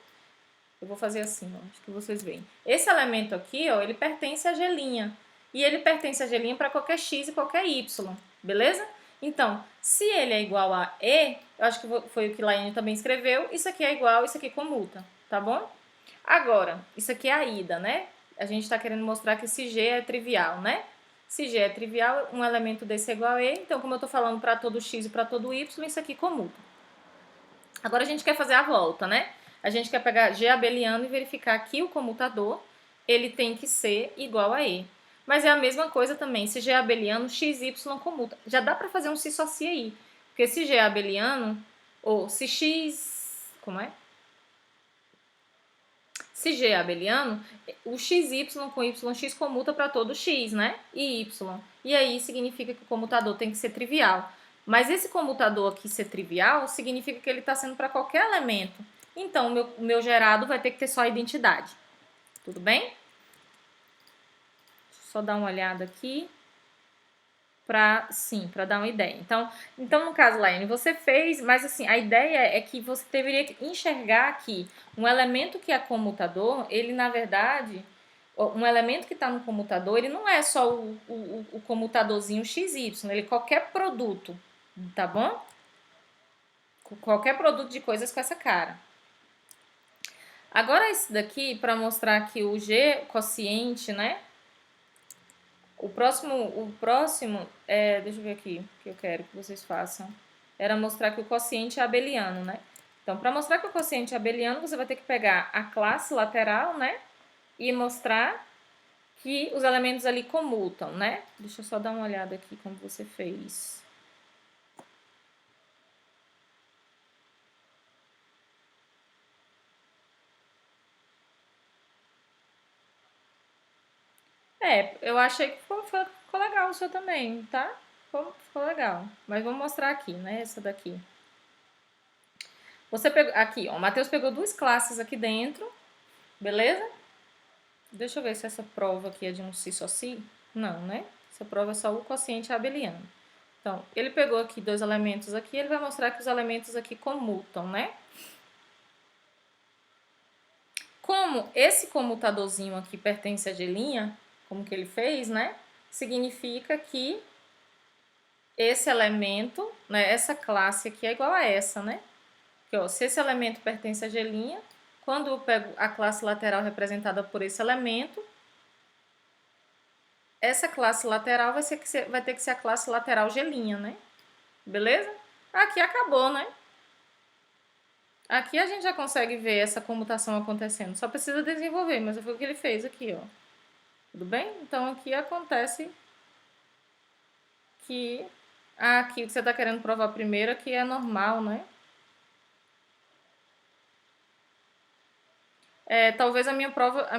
Eu vou fazer assim, ó, acho que vocês veem. Esse elemento aqui, ó, ele pertence à G'. E ele pertence à G' para qualquer x e qualquer y, beleza? Então, se ele é igual a E, eu acho que foi o que Laiane também escreveu, isso aqui é igual, isso aqui comuta, tá bom? Agora, isso aqui é a ida, né? A gente está querendo mostrar que esse G é trivial, né? Se G é trivial, um elemento desse é igual a E, então como eu estou falando para todo x e para todo y, isso aqui comuta. Agora a gente quer fazer a volta, né? A gente quer pegar G abeliano e verificar que o comutador ele tem que ser igual a E. Mas é a mesma coisa também, se G é abeliano, x e y comuta. Já dá para fazer um se associa aí. Porque se G é abeliano, ou se x... Como é? Se G é abeliano, o xy com yx comuta para todo x, né? E y. E aí significa que o comutador tem que ser trivial. Mas esse comutador aqui ser trivial significa que ele está sendo para qualquer elemento. Então, o meu gerado vai ter que ter só a identidade. Tudo bem? Só dar uma olhada aqui para dar uma ideia. Então, no caso, Laine, você fez, mas assim, a ideia é que você deveria enxergar que um elemento que é comutador, ele na verdade, um elemento que está no comutador, ele não é só o comutadorzinho XY, ele é qualquer produto, tá bom? Qualquer produto de coisas com essa cara. Agora, esse daqui, para mostrar que o G quociente, né? O próximo deixa eu ver aqui, que eu quero que vocês façam. Era mostrar que o quociente é abeliano, né? Então, para mostrar que o quociente é abeliano, você vai ter que pegar a classe lateral, né? E mostrar que os elementos ali comutam, né? Deixa eu só dar uma olhada aqui como você fez. Eu achei que ficou legal o seu também, tá? Ficou legal. Mas vou mostrar aqui, né? Essa daqui. Você pegou, aqui, ó, o Matheus pegou duas classes aqui dentro, beleza? Deixa eu ver se essa prova aqui é de um si só si. Não, né? Essa prova é só o quociente abeliano. Então, ele pegou aqui dois elementos aqui, ele vai mostrar que os elementos aqui comutam, né? Como esse comutadorzinho aqui pertence a G', como que ele fez, né? Significa que esse elemento, né, essa classe aqui é igual a essa, né? Porque, ó, se esse elemento pertence a G', quando eu pego a classe lateral representada por esse elemento, essa classe lateral vai ter que ser a classe lateral G', né? Beleza? Aqui acabou, né? Aqui a gente já consegue ver essa comutação acontecendo. Só precisa desenvolver, mas foi o que ele fez aqui, ó. Tudo bem? Então aqui acontece que aqui o que você está querendo provar primeiro aqui é normal, né? Talvez a minha prova,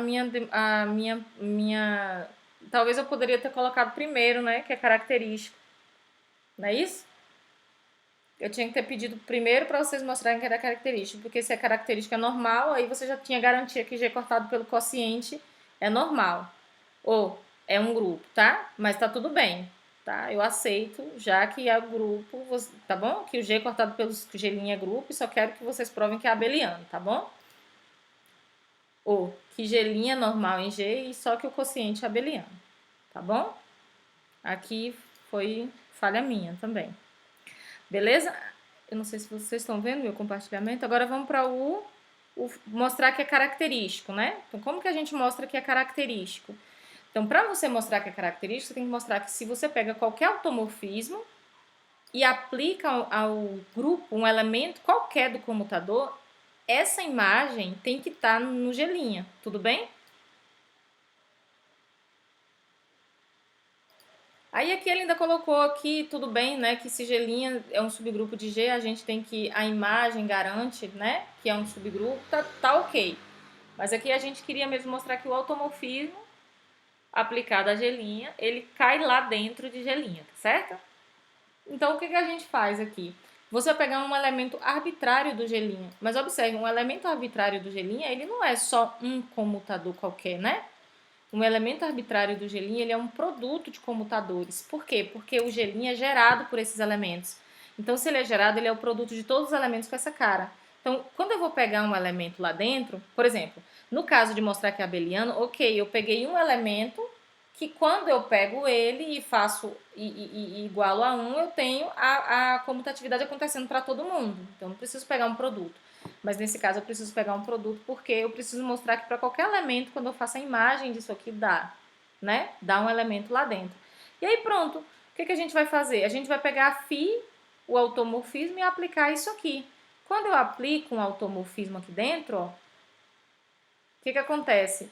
talvez eu poderia ter colocado primeiro, né? Que é característico. Não é isso? Eu tinha que ter pedido primeiro para vocês mostrarem que era característico, porque se é característica normal, aí você já tinha garantia que G cortado pelo quociente é normal. Ou é um grupo, tá? Mas tá tudo bem, tá? Eu aceito, já que é o grupo, tá bom? Que o G cortado pelo G' é grupo, e só quero que vocês provem que é abeliano, tá bom? Ou que G' é normal em G e só que o quociente é abeliano, tá bom? Aqui foi falha minha também. Beleza? Eu não sei se vocês estão vendo meu compartilhamento. Agora vamos para mostrar que é característico, né? Então, como que a gente mostra que é característico? Então, para você mostrar que é característico, você tem que mostrar que se você pega qualquer automorfismo e aplica ao grupo um elemento qualquer do comutador, essa imagem tem que estar no G', tudo bem? Aí aqui ele ainda colocou aqui, tudo bem, né, que se G' é um subgrupo de G, a gente tem que, a imagem garante, né, que é um subgrupo, tá ok. Mas aqui a gente queria mesmo mostrar que o automorfismo aplicado a G', ele cai lá dentro de G', tá certo? Então o que a gente faz aqui? Você vai pegar um elemento arbitrário do G', mas observe, um elemento arbitrário do G', ele não é só um comutador qualquer, né? Um elemento arbitrário do G', ele é um produto de comutadores. Por quê? Porque o G' é gerado por esses elementos. Então, se ele é gerado, ele é o produto de todos os elementos com essa cara. Então, quando eu vou pegar um elemento lá dentro, por exemplo, no caso de mostrar que é abeliano, ok, eu peguei um elemento que quando eu pego ele e faço e igualo a 1, eu tenho a comutatividade acontecendo para todo mundo. Então, não preciso pegar um produto. Mas nesse caso, eu preciso pegar um produto porque eu preciso mostrar que para qualquer elemento, quando eu faço a imagem disso aqui, dá, né? Dá um elemento lá dentro. E aí, pronto. O que a gente vai fazer? A gente vai pegar a phi, o automorfismo, e aplicar isso aqui. Quando eu aplico um automorfismo aqui dentro, ó, o que acontece?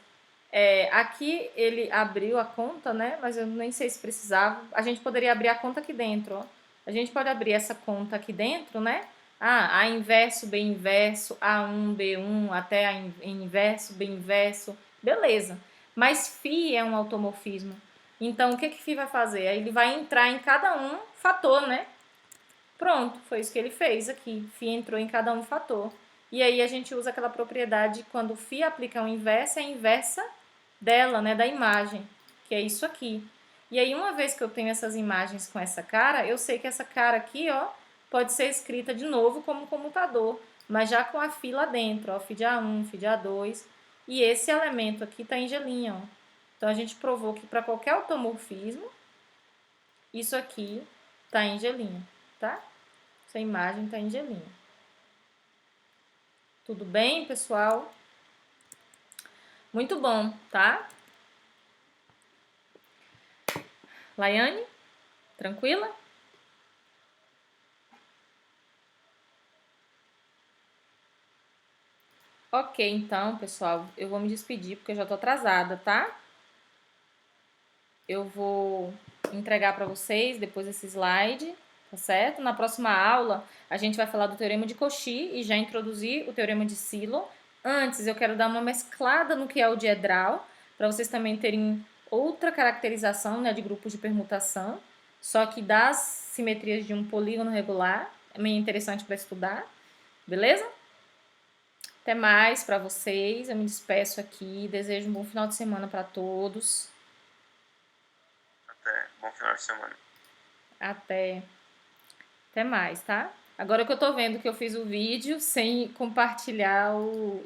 Aqui ele abriu a conta, né? Mas eu nem sei se precisava. A gente poderia abrir a conta aqui dentro, ó. A gente pode abrir essa conta aqui dentro, né? A inverso, B inverso, A1, B1, até A inverso, B inverso. Beleza. Mas φ é um automorfismo. Então, o que φ vai fazer? Ele vai entrar em cada um fator, né? Pronto, foi isso que ele fez aqui. Φ entrou em cada um fator. E aí a gente usa aquela propriedade quando φ aplica o inverso, é a inversa dela, né, da imagem, que é isso aqui. E aí uma vez que eu tenho essas imagens com essa cara, eu sei que essa cara aqui, ó, pode ser escrita de novo como comutador, mas já com a φ lá dentro, ó, φ de A1, φ de A2, e esse elemento aqui tá em gelinha, ó. Então a gente provou que para qualquer automorfismo, isso aqui tá em gelinha, tá? Essa imagem tá em gelinha. Tudo bem, pessoal? Muito bom, tá? Laiane, tranquila? Ok, então, pessoal, eu vou me despedir porque eu já tô atrasada, tá? Eu vou entregar para vocês depois esse slide, tá certo? Na próxima aula, a gente vai falar do teorema de Cauchy e já introduzir o teorema de Silo. Antes, eu quero dar uma mesclada no que é o diedral, para vocês também terem outra caracterização, né, de grupos de permutação, só que das simetrias de um polígono regular. É meio interessante para estudar, beleza? Até mais para vocês. Eu me despeço aqui. Desejo um bom final de semana para todos. Até. Bom final de semana. Até. Até mais, tá? Agora que eu tô vendo que eu fiz o vídeo sem compartilhar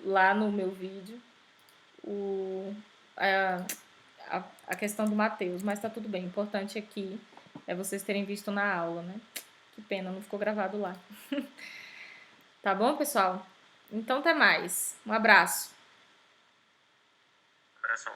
lá no meu vídeo o, a, a questão do Matheus, mas tá tudo bem. O importante aqui é vocês terem visto na aula, né? Que pena, não ficou gravado lá. Tá bom, pessoal? Então até mais. Um abraço. Abração.